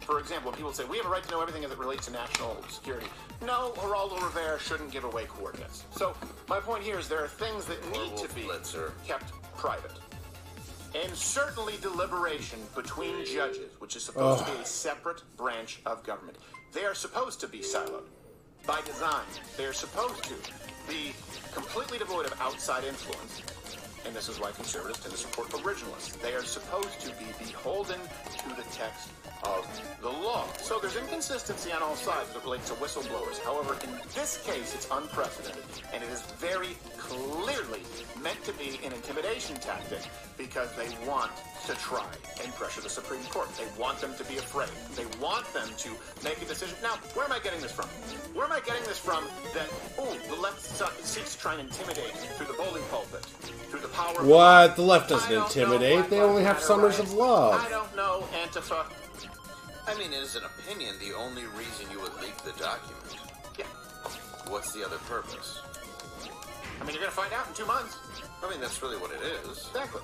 For example, when people say, we have a right to know everything as it relates to national security. No, Geraldo Rivera shouldn't give away coordinates. So, my point here is there are things that need to be kept private. And certainly deliberation between judges, which is supposed to be a separate branch of government. They are supposed to be siloed. By design, they are supposed to be completely devoid of outside influence. And this is why conservatives tend to support originalists. They are supposed to be beholden to the text of the law. So there's inconsistency on all sides as it relates to whistleblowers. However, in this case, it's unprecedented, and it is very clearly meant to be an intimidation tactic because they want to try and pressure the Supreme Court. They want them to be afraid. They want them to make a decision. Now, where am I getting this from? Where am I getting this from that, the left seeks to try and intimidate through the bowling pulpit, through the power of... What? The left doesn't intimidate. They only have Summers of Love. I don't know, Antifa. I mean, as an opinion, the only reason you would leak the document. Yeah. What's the other purpose? I mean, you're going to find out in 2 months. I mean, that's really what it is. Exactly.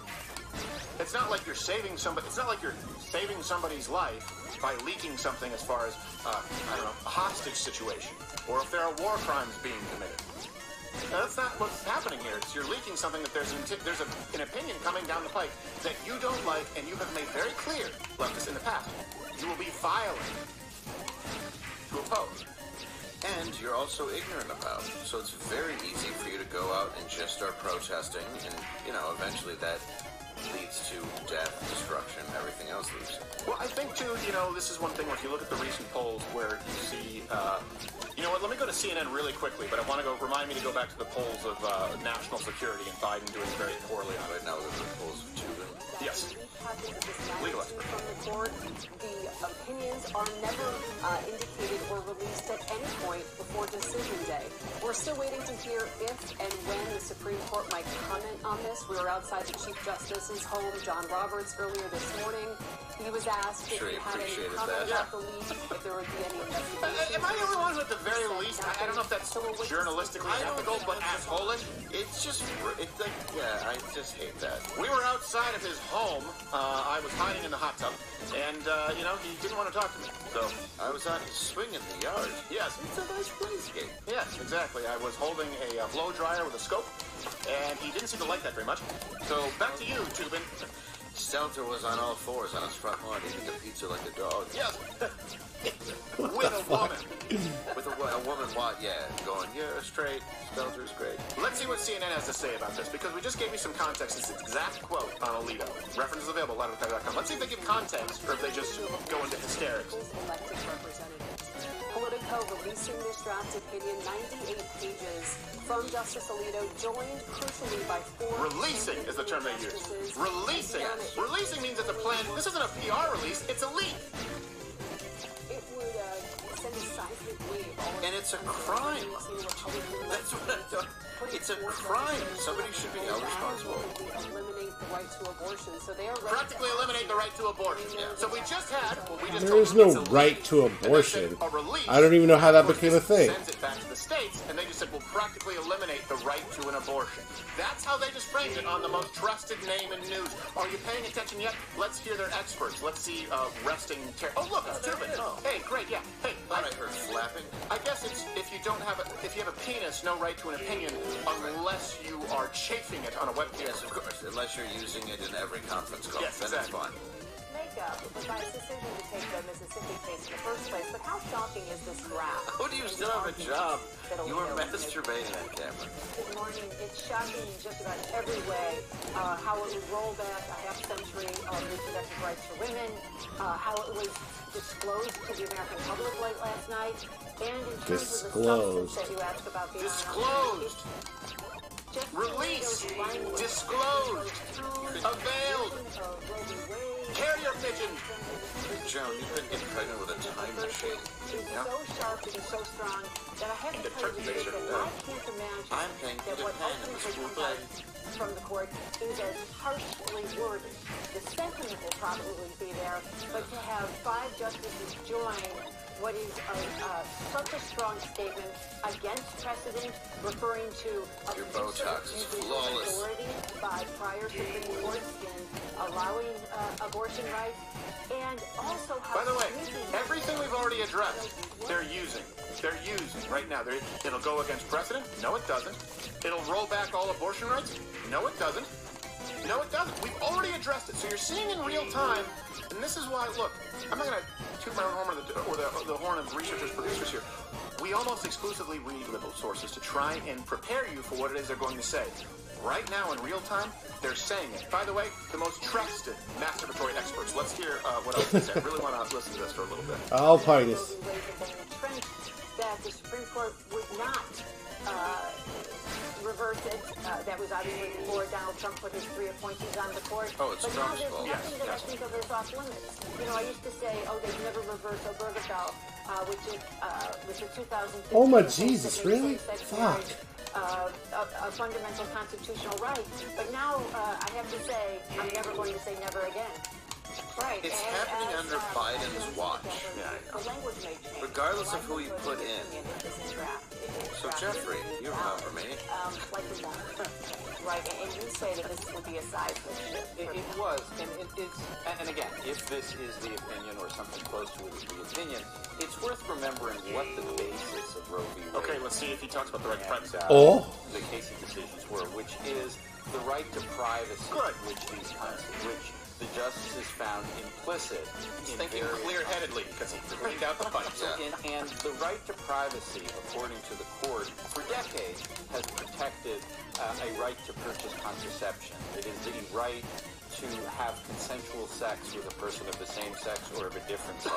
It's not like you're saving somebody. It's not like you're saving somebody's life by leaking something as far as, I don't know, a hostage situation, or if there are war crimes being committed. Now, that's not what's happening here. It's you're leaking something that there's an opinion coming down the pike that you don't like, and you have made very clear, leftists in the past, you will be violent to oppose. And you're also ignorant about. So it's very easy for you to go out and just start protesting, and, eventually that leads to death, destruction, everything else leads. Well, I think, too, this is one thing where if you look at the recent polls where you see, you know what, let me go to CNN really quickly, but I want to remind me to go back to the polls of national security and Biden doing very poorly on it. Right now, look at the polls of Tubin. Yes. Legal expert. From the court, the opinions are never indicated or released at any point before decision day. We're still waiting to hear if and when the Supreme Court might comment on this. We were outside the Chief Justice's home, John Roberts, earlier this morning. He was asked if he had any comment about the leak, if there would be any investigation. Am I the only one who, at the very least, I don't know if that's journalistically ethical, but assholeish? It's just, it's like, yeah, I just hate that. We were outside of his home. I was hiding in the hot tub, and, you know, he didn't want to talk to me. So I was on his swing in the yard. Yes. It's a nice playscape. Yes, exactly. I was holding a blow dryer with a scope, and he didn't seem to like that very much. So back to you, Tubin. Stelter was on all fours on his front lawn eating a pizza like a dog. Yes. With a woman. With a woman, what? Yeah, going, yeah, straight. Stelter's great. Let's see what CNN has to say about this, because we just gave you some context. It's the exact quote on Alito. Reference is available at liveofkyler.com. Let's see if they give context, or if they just go into hysterics. Elected representatives. Politico releasing this draft opinion, 98 pages from Justice Alito, joined crucially by 4... Releasing is the term they use. Releasing. Releasing means it's a plan. This isn't a PR release, it's a leak. It would send a seismic wave. And it's a crime. That's what I thought. It's a crime. Somebody should be held responsible. Eliminate the right to abortion. So they are practically eliminate the right to abortion. Yeah. So we just had. Well, we just there is no right to abortion. I don't even know how that became a thing. Sends it back to the states, and they just said we'll practically eliminate the right to an abortion. That's how they just framed it on the most trusted name in news. Are you paying attention yet? Let's hear their experts. Let's see resting. Oh look, it's Tubin. Hey, great, yeah. Hey, I heard flapping. I guess it's if you have a penis, no right to an opinion. Unless you are chafing it on a webcam. Yes, of course. Unless you're using it in every conference call. Yes, then exactly. It's fine. Makeup was by his decision to take the Mississippi case in the first place. But how shocking is this draft? How do you still have a job? You were masturbating on camera. Good morning. It's shocking in just about every way. How it would roll back a half century of reproductive rights for women. How it was disclosed to the American public late last night. And in terms of the substance that you asked about being disclosed. Released. Disclosed. Availed. Carrier pigeon. Joan, you've been getting pregnant with a time machine. It's so sharp and so strong that I have to tell you that I can't imagine that what ultimately comes out from the court is as harshly worded. The sentiment will probably be there, but to have 5 justices join what is such a strong statement against precedent, referring to abuse authority by prior Supreme Courts in allowing abortion rights, and also how... By the way, everything we've already addressed, they're using. They're using right now. It'll go against precedent? No, it doesn't. It'll roll back all abortion rights? No, it doesn't. No, it doesn't. We've already addressed it. So you're seeing in real time, and this is why, look, I'm not going to toot my own horn or the horn of researchers, producers here. We almost exclusively read liberal sources to try and prepare you for what it is they're going to say. Right now, in real time, they're saying it. By the way, the most trusted masturbatory experts. Let's hear what else they say. I really want to listen to this for a little bit. Alpinus. That the Supreme Court would not reverse it. That was obviously before Donald Trump put his 3 appointees on the court. Oh, it's Trump's fault. But now there's nothing that I think of as off limits. You know, I used to say, oh, they've never reversed Obergefell, which is 2015. Oh my Jesus, really? Fuck. A fundamental constitutional right. But now I have to say, I'm never going to say never again. Right. It's happening under Biden's watch. Regardless of who you put in. So Jeffrey, you remember me. Right, and you say that this would be a seismic shift. It was, and again, if this is the opinion or something close to it is the opinion, it's worth remembering what the basis of Roe v. Wade. Okay, let's see if he talks about the right to privacy. The Casey decisions were, which is the right to privacy, which the justices found implicit in thinking clear-headedly because he cleaned out the fights. And the right to privacy, according to the court, for decades has protected a right to purchase contraception. It is the right to have consensual sex with a person of the same sex or of a different sex.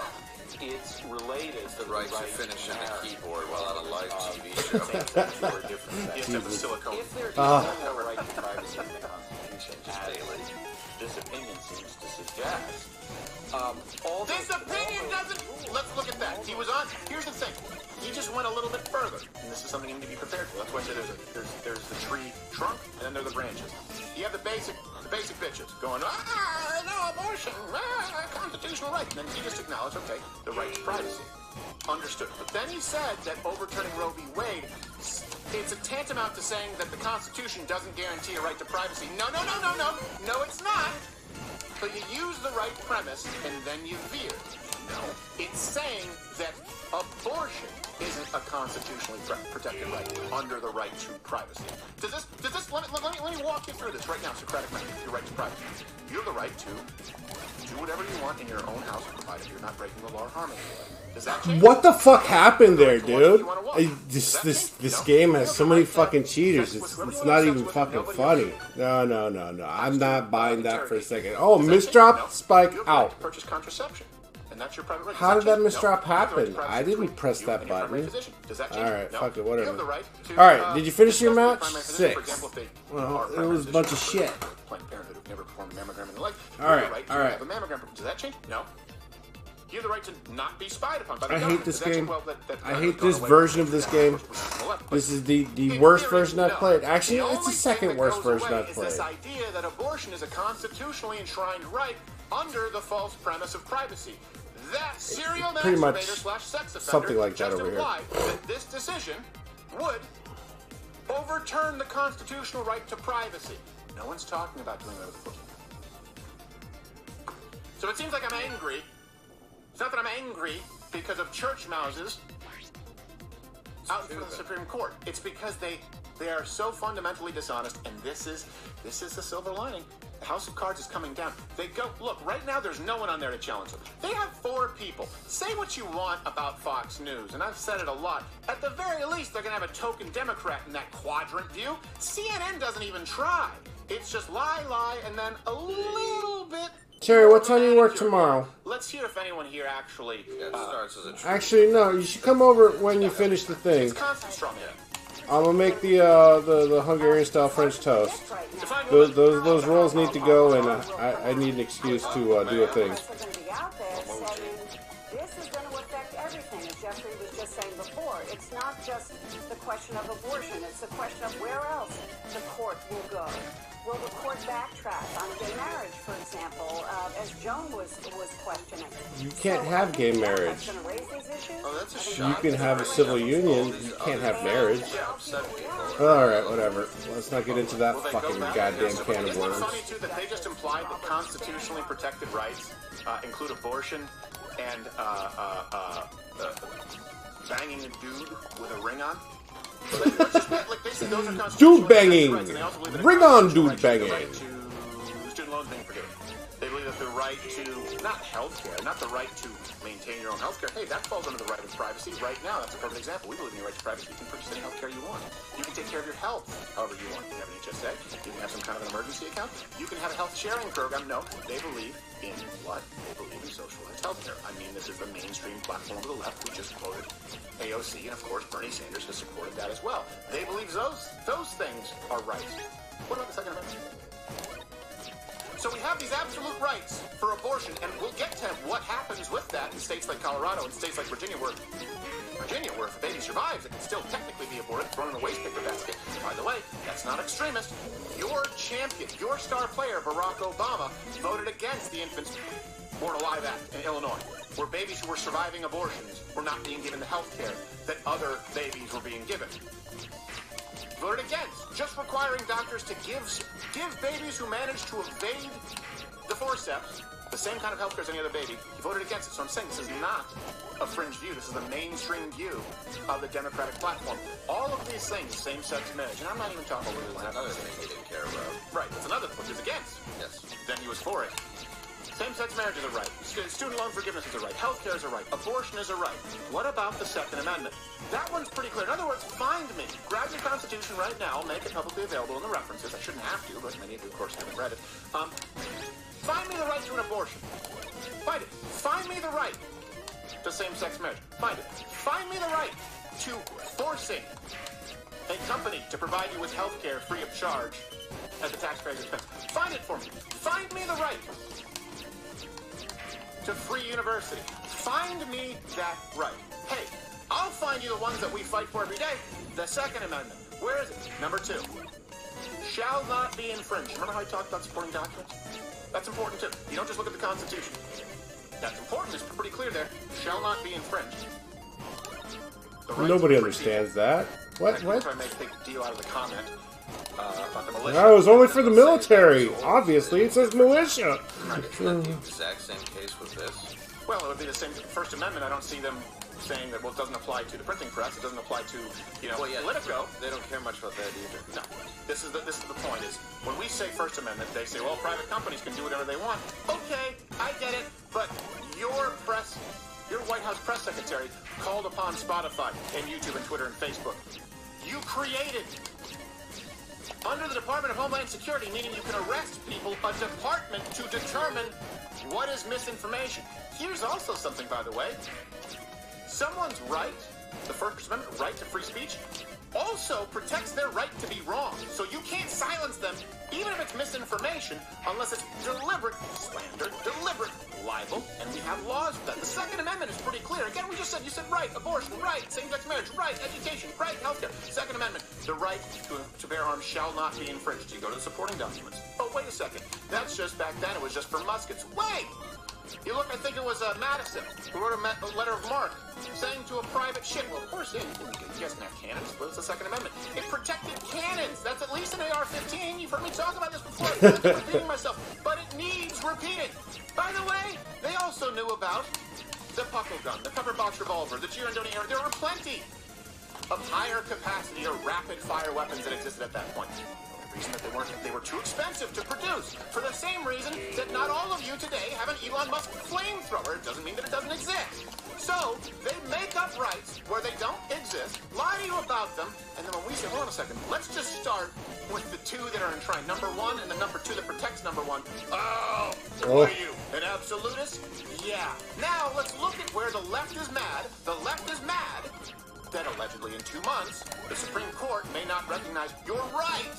It's related to the right to finish on a keyboard while on a live TV show. Or a different sex. Yes, silicone. If there is no right to privacy in the Constitution, this opinion seems to suggest. This opinion doesn't. Let's look at that. He was on. Here's the thing. He just went a little bit further, and this is something you need to be prepared for. That's why I said there's the tree trunk, and then there are the branches. You have the basic bitches going, no abortion, constitutional right. And then he just acknowledged, okay, the right to privacy. Understood. But then he said that overturning Roe v. Wade, it's a tantamount to saying that the Constitution doesn't guarantee a right to privacy. No, it's not. But you use the right premise, and then you veer. No. It's saying that abortion isn't a constitutionally protected right under the right to privacy. Does this, let me walk you through this right now, Socratic method, your right to privacy. You have the right to do whatever you want in your own house, provided you're not breaking the law or harming anyone. Does that change? What the fuck happened there, dude? This game has so many fucking cheaters. It's not even fucking funny. No. I'm not buying that for a second. Oh, misdrop, spike, out. Purchase contraception. And that's your private right. How did that misdrop happen? I didn't press that button. Alright, fuck it, whatever. Alright, did you finish your match? 6. Well, it was a bunch of shit. Alright. Does that change? No. You have the right to not be spied upon by the I government. hate this game. I hate this version of this game. This is the worst version I've played. Actually, it's the second worst version I've played. This idea that abortion is a constitutionally enshrined right under the false premise of privacy. That serial pretty much masturbator/sex offender something like that just over here. implied that this decision would overturn the constitutional right to privacy. No one's talking about doing that with the book. So it seems like I'm angry. It's not that I'm angry because of church mouses out in front of the Supreme Court. It's because they are so fundamentally dishonest, and this is the silver lining. The House of Cards is coming down. They go, look, right now there's no one on there to challenge them. They have 4 people. Say what you want about Fox News, and I've said it a lot. At the very least, they're going to have a token Democrat in that quadrant view. CNN doesn't even try. It's just lie, and then a little bit. Cherry, what time do you work tomorrow? Let's hear if anyone here actually. Actually, no. You should come over when you finish the thing. It's constant straw man. I'm gonna make the Hungarian style French toast. Those rolls need to go, and I need an excuse to do a thing. This is going to affect everything, as Jeffrey was just saying before. It's not just the question of abortion. It's the question of where else the court will go. Will the court backtrack on gay marriage, for example, as Joan was questioning? You can't have gay marriage. Going to raise these issues? Oh, that's a shock. You can have a civil union. You can't have marriage. Alright, whatever. Let's not get into that fucking goddamn can of worms. Isn't it funny, too, that they just implied that constitutionally protected rights include abortion and banging a dude with a ring on? Dude banging! Ring on dude banging! Student loans being forgiven. They believe that the right to, not healthcare, not the right to maintain your own healthcare. Hey, that falls under the right of privacy. Right now, that's a perfect example. We believe in your right to privacy. You can purchase any healthcare you want. You can take care of your health however you want. You have an HSA. You can have some kind of an emergency account. You can have a health sharing program. No, they believe in what? They believe in socialized healthcare. I mean, this is the mainstream platform of the left. We just quoted AOC, and of course, Bernie Sanders has supported that as well. They believe those things are right. What about the Second Amendment? So we have these absolute rights for abortion, and we'll get to what happens with that in states like Colorado and states like Virginia, where if a baby survives, it can still technically be aborted, thrown in a waste paper basket. By the way, that's not extremist. Your champion, your star player, Barack Obama, voted against the Infants Born Alive Act in Illinois, where babies who were surviving abortions were not being given the health care that other babies were being given. Voted against just requiring doctors to give babies who manage to evade the forceps the same kind of health care as any other baby. He voted against it. So I'm saying this is not a fringe view. This is the mainstream view of the Democratic platform. All of these things, same-sex marriage, and I'm not even talking about another thing he didn't care about. Right, that's another which is against. Yes. Then he was for it. Same-sex marriage is a right. Student loan forgiveness is a right. Healthcare is a right. Abortion is a right. What about the Second Amendment? That one's pretty clear. In other words, find me. Grab your Constitution right now. Make it publicly available in the references. I shouldn't have to, but many of you, of course, haven't read it. Find me the right to an abortion. Find it. Find me the right to same-sex marriage. Find it. Find me the right to forcing a company to provide you with health care free of charge at the taxpayer's expense. Find it for me. Find me the right to free university. Find me that right. Hey, I'll find you the ones that we fight for every day. The Second Amendment. Where is it? Number 2. Shall not be infringed. Remember how I talked about supporting documents? That's important too. You don't just look at the Constitution. That's important. It's pretty clear there. Shall not be infringed. Nobody understands that. What? If I may take a deal out of the comment about the militia. No, it was only for the military. Obviously, it says militia. Isn't that the exact same case with this? Well, it would be the same. First Amendment, I don't see them saying that, well, it doesn't apply to the printing press. It doesn't apply to, Politico. They don't care much about that either. No. This is the point is, when we say First Amendment, they say, well, private companies can do whatever they want. Okay, I get it, but your White House press secretary called upon Spotify and YouTube and Twitter and Facebook. You created, under the Department of Homeland Security, meaning you can arrest people, a department to determine what is misinformation. Here's also something, by the way. Someone's right, the First Amendment right to free speech, also protects their right to be wrong. So you can't silence them, even if it's misinformation, unless it's deliberate slander, deliberate libel, and we have laws for that. The Second Amendment is pretty clear. Again, you said right, abortion, right, same-sex marriage, right, education, right, healthcare. Second Amendment, the right to bear arms shall not be infringed. You go to the supporting documents. Oh, wait a second. That's just back then. It was just for muskets. Wait! You look, I think it was Madison who wrote a letter of marque saying to a private ship, well, of course, you guys can have cannons, but it's the Second Amendment. It protected cannons. That's at least an AR-15. You've heard me talk about this before. I'm repeating myself, but it needs repeating. By the way, they also knew about the puckle gun, the pepper box revolver, the Girondoni air. There were plenty of higher capacity or rapid fire weapons that existed at that point. The reason that they were too expensive to produce. For the same reason that not all of you today have an Elon Musk flamethrower. It doesn't mean that it doesn't exist. So, they make up rights where they don't exist, lie to you about them, and then when we say, hold on a second, let's just start with the 2 that are enshrined. Number 1 and the number 2 that protects number 1. Oh, what are you, an absolutist? Yeah. Now, let's look at where the left is mad. The left is mad that allegedly in 2 months, the Supreme Court may not recognize your right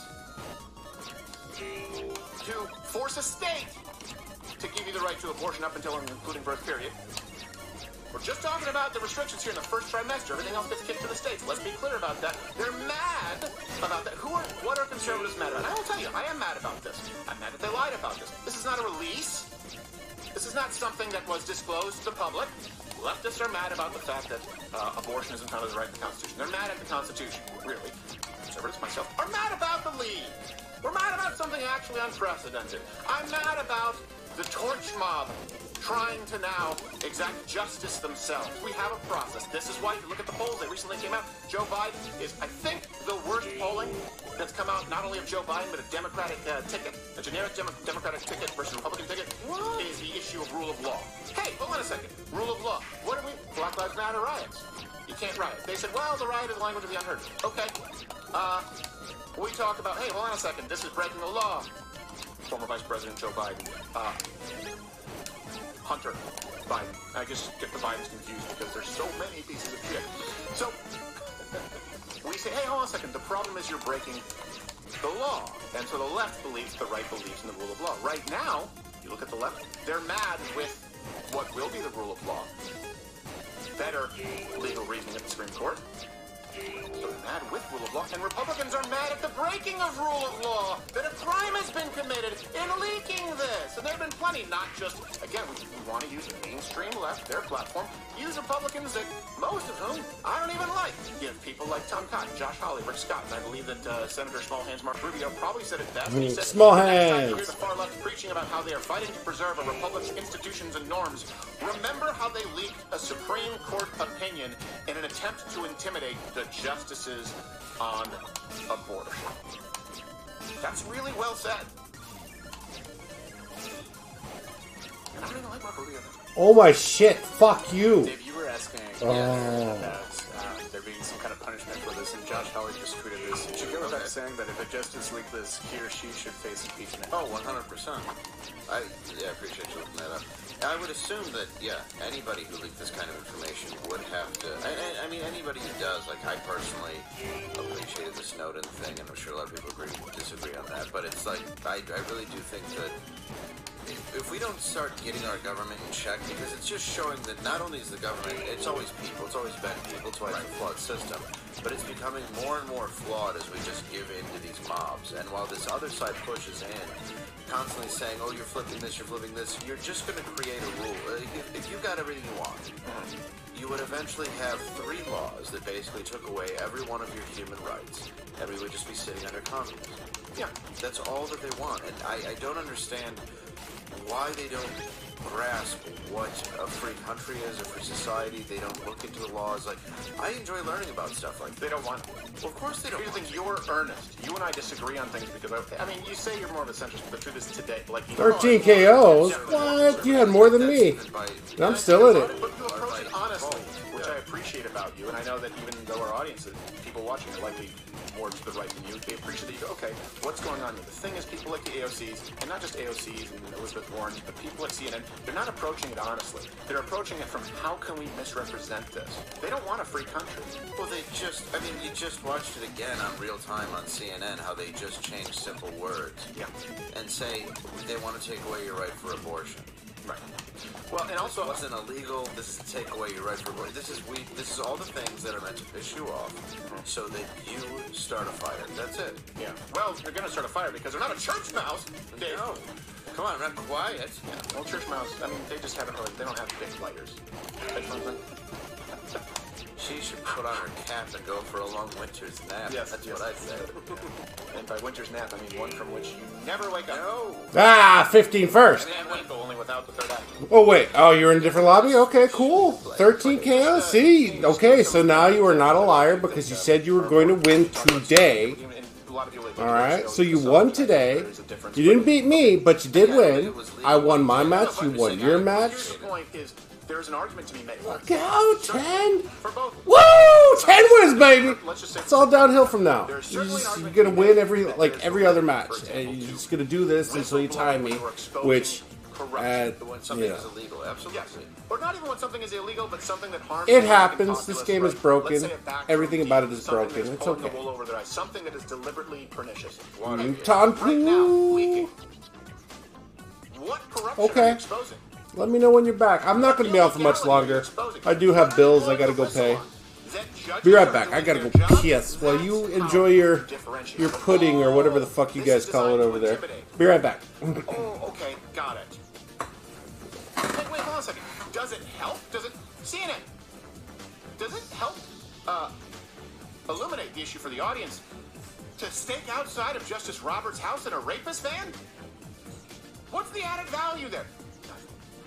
to force a state to give you the right to abortion up until and including birth period. We're just talking about the restrictions here in the first trimester. Everything else gets kicked to the states. Let's be clear about that. They're mad about that. What are conservatives mad about? I will tell you, I am mad about this. I'm mad that they lied about this. This is not a release. This is not something that was disclosed to the public. Leftists are mad about the fact that abortion isn't found as a right in the Constitution. They're mad at the Constitution, really. Conservatives, myself, are mad about the lead. We're mad about something actually unprecedented. I'm mad about the torch mob trying to now exact justice themselves. We have a process. This is why, if you look at the polls, they recently came out. Joe Biden is, I think, the worst polling that's come out, not only of Joe Biden, but a Democratic ticket, a generic Democratic ticket versus Republican ticket, is the issue of rule of law. Hey, hold on a second. Rule of law. What are we? Black Lives Matter riots. You can't riot. They said, well, the riot is the language of the unheard. Okay. We talk about, hey, hold on a second. This is breaking the law. Former Vice President Joe Biden. Hunter Biden. I just get the Bidens confused because there's so many pieces of shit. So, we say, hey, hold on a second. The problem is you're breaking the law. And so the left believes, the right believes in the rule of law. Right now, you look at the left, they're mad with what will be the rule of law. Better legal reasoning at the Supreme Court. So they're mad with rule of law, and Republicans are mad at the breaking of rule of law, that a crime has been committed in leaking this. And there have been plenty, not just, again, we want to use the mainstream left, their platform, use Republicans that, most of whom I don't even like. Give people like Tom Cotton, Josh Hawley, Rick Scott, and I believe that Senator Smallhands Mark Rubio probably said it best. He said, Smallhands! You hear the far left preaching about how they are fighting to preserve a republic's institutions and norms. Remember how they leaked a Supreme Court opinion in an attempt to intimidate the justices on abortion. That's really well said. And I don't even like Marco Rubio. Oh my shit, fuck you. Dave, you were asking about there being some kind of punishment for this, and Josh Howard just tweeted this. You should go Chuck saying that if a Justice leaked this, he or she should face impeachment? Oh, 100%. I appreciate you looking that up. I would assume that, anybody who leaked this kind of information would have to... I mean, anybody who does. Like, I personally appreciated the Snowden thing, and I'm sure a lot of people disagree on that. But it's like, I really do think that if we don't start getting our government in check, because it's just showing that not only is the government, it's always people, it's always been people, it's why it's a flawed system, but it's becoming more and more flawed as we just give in to these mobs. And while this other side pushes in, constantly saying, oh, you're flipping this, you're just going to create a rule. If you got everything you want, you would eventually have 3 laws that basically took away every one of your human rights, and we would just be sitting under communism. Yeah, that's all that they want, and I don't understand why they don't grasp what a free country is, a free society. They don't look into the laws. Like, I enjoy learning about stuff like that. They don't want to. Well, of course they don't. Here's the thing, you're earnest. You and I disagree on things because, I mean, you say you're more of a centrist, but the truth is today, like... 13 KOs? What? You had more than me. I'm still in it. But you approach it honestly, which I appreciate about you, and I know that even though our audience, people watching are likely more to the right than you, they appreciate that you go, okay, what's going on here? The thing is, people like the AOCs, and not just AOCs and Elizabeth Warren, but people like CNN, they're not approaching it honestly. They're approaching it from, how can we misrepresent this? They don't want a free country. Well, they just, I mean, you just watched it again on real time on CNN, how they just changed simple words. Yeah. And say they want to take away your right for abortion. Right. Well, and also, it wasn't illegal. This is to take away your right for abortion. This is all the things that are meant to piss you off, so that you start a fire. That's it. Yeah. Well, you're gonna start a fire because they're not a church mouse, Dave. No. Come on, not quiet. Yeah. Well, church mouse. I mean, they just haven't really. They don't have big lighters. That's something. She should put on her cap and go for a long winter's nap. Yes, that's what I say. And by winter's nap, I mean one from which you never wake up. No. Ah, 15 first. And only without the third eye. Oh, wait. Oh, you're in a different lobby? Okay, cool. 13 KOs? See? Okay, so now you are not a liar because you said you were going to win today. Alright, so you won today. You didn't beat me, but you did win. I won my match, you won your match. There's an argument to be made. Look out, 10! Woo! 10 wins, baby! It's all downhill from now. You're gonna win every other match. And you're just gonna do this until you tie me, which... when something is illegal, absolutely. Yes. Or not even when something is illegal, but something that harms. It happens. This game is broken. Everything about it is broken. It's okay. Something that is deliberately pernicious. Mutant poo. What corruption are you exposing? Let me know when you're back. I'm not going to be on for much longer. I do have bills I got to go pay. Be right back. I got to go piss while you enjoy your pudding or whatever the fuck you guys call it over there. Be right back. Oh, okay. Got it. Wait, hold on a second. Does it help? Does it... CNN. Does it help illuminate the issue for the audience to stake outside of Justice Roberts' house in a rapist van? What's the added value there?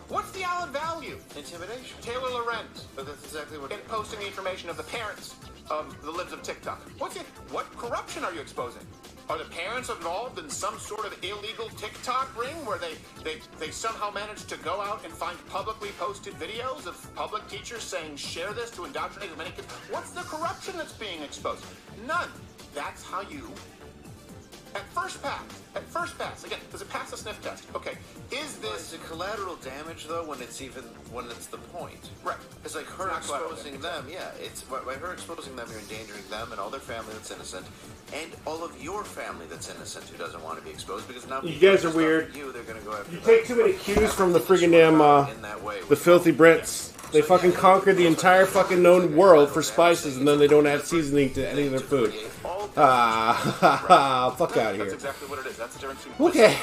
What's the added value? Intimidation. Taylor Lorenz. But that's exactly what... In posting the information of the parents of the libs of TikTok. What's it? What corruption are you exposing? Are the parents involved in some sort of illegal TikTok ring where they somehow managed to go out and find publicly posted videos of public teachers saying, share this to indoctrinate as many kids? What's the corruption that's being exposed? None. That's how you... At first pass, again, does it pass the sniff test? Okay, is this... Is it collateral damage, though, when it's the point? Right. It's like her exposing them, it's by her exposing them, you're endangering them and all their family that's innocent, and all of your family that's innocent who doesn't want to be exposed, because now... You guys are weird. They're going to go after you take too many cues from the friggin' damn, the filthy Brits. They fucking conquered the entire fucking known world for spices, and then they don't add seasoning to any of their food. Fuck out of here. That's exactly what it is. That's the difference. Okay.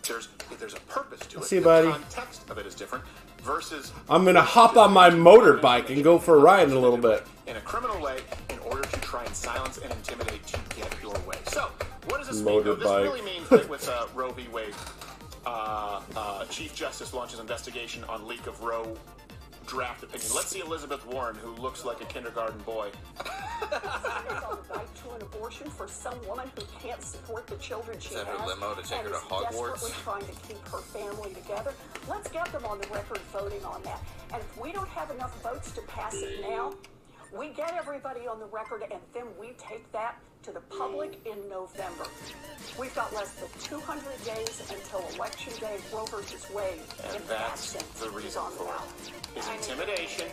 There's a purpose to it. See you, buddy. The context of it is different versus... I'm gonna hop on my motorbike and go for a ride in a little bit. In a criminal way, in order to try and silence and intimidate to get your way. So, what does this mean? This really means that with Roe v. Wade, Chief Justice launches investigation on leak of Roe draft opinion. Let's see Elizabeth Warren, who looks like a kindergarten boy. On the right to an abortion for some woman who can't support the children she has, her limo to take her to Hogwarts? Desperately trying to keep her family together. Let's get them on the record voting on that. And if we don't have enough votes to pass it now, We get everybody on the record, and then we take that to the public in November. We've got less than 200 days until Election Day. Roe versus Wade. And that's the reason for it. Is intimidation.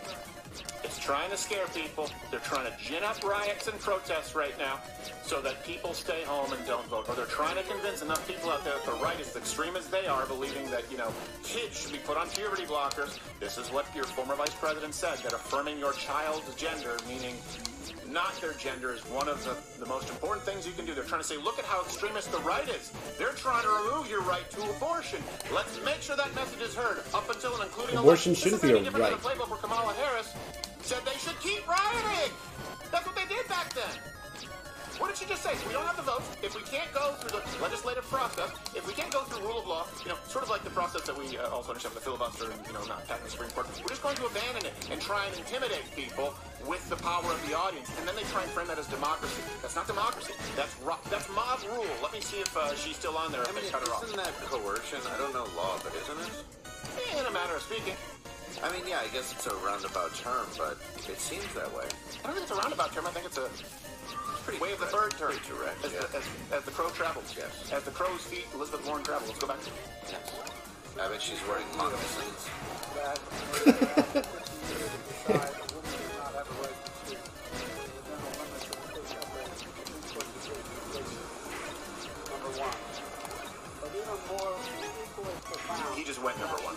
It's trying to scare people. They're trying to gin up riots and protests right now so that people stay home and don't vote. Or they're trying to convince enough people out there that the right is as extreme as they are, believing that, kids should be put on puberty blockers. This is what your former vice president said, that affirming your child's gender, meaning not their gender, is one of the most important things you can do. They're trying to say, look at how extremist the right is. They're trying to remove your right to abortion. Let's make sure that message is heard up until and including abortion shouldn't be a right. The playbook where Kamala Harris said they should keep rioting. That's what they did back then. What did she just say? So we don't have the votes. If we can't go through the legislative process, if we can't go through rule of law, sort of like the process that we also understand with the filibuster and, not passing the Supreme Court, we're just going to abandon it and try and intimidate people with the power of the audience. And then they try and frame that as democracy. That's not democracy. That's mob rule. Let me see if she's still on there. I mean, isn't that coercion? I don't know law, but isn't it? In a matter of speaking. I mean, yeah, I guess it's a roundabout term, but it seems that way. I don't think it's a roundabout term. I think it's a way of the bird term. Pretty direct, as the crow travels. Yes. As the crow's feet, Elizabeth Warren travels. Let's go back. Yes. I bet she's wearing moccasins. He just went number one.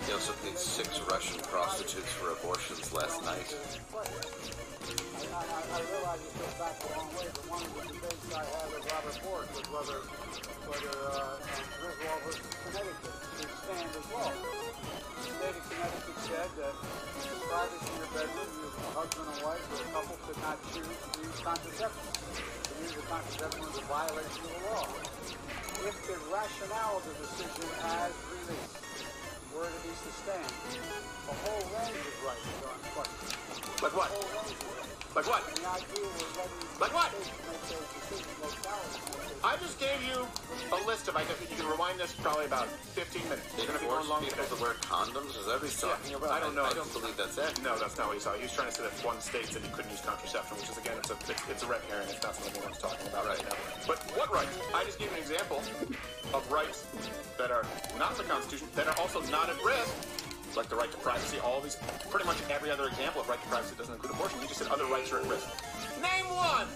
He also paid 6 Russian prostitutes for abortions last night. I realize it goes back a long way, but one of the debates I had with Robert Bork was whether Griswold versus Connecticut should stand as law. The state of Connecticut said that privacy in your bedroom, a husband and wife or a couple could not choose to use contraception. To use a contraception was a violation of the law. If the rationale of the decision as released were to be sustained, a whole range of rights are in question. Like what? Like what? Like what? I just gave you a list of, you can rewind this probably about 15 minutes. They're going to force people to wear condoms? Is that what he's talking about? I don't know. I don't believe that's it. No, that's not what he saw. He was trying to say that one state said you couldn't use contraception, which is, again, it's a red herring. It's not something anyone's talking about right now. But what rights? I just gave you an example of rights that are not in the Constitution, that are also not at risk, like the right to privacy. All these, pretty much every other example of right to privacy doesn't include abortion. You just said other rights are at risk. Name one!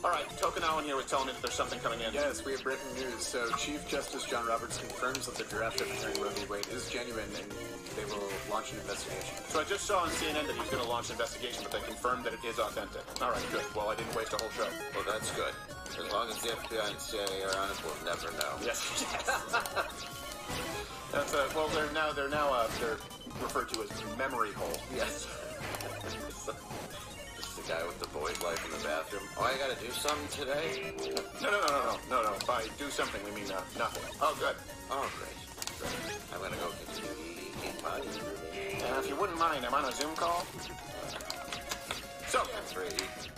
All right, Token Allen here was telling me that there's something coming in. Yes, we have breaking news. So Chief Justice John Roberts confirms that the draft overturning Roe v. Wade is genuine and they will launch an investigation. So I just saw on CNN that he's going to launch an investigation, but they confirmed that it is authentic. All right, good. Well, I didn't waste a whole show. Well, that's good. As long as the FBI and CIA are on it, we'll never know. Yes. That's they're referred to as memory hole. Yes. The guy with the boy's life in the bathroom. Oh, I gotta do something today? No. By do something, we mean nothing. Oh, good. Oh, great. I'm gonna go continue eating potty. If you wouldn't mind, I'm on a Zoom call. So,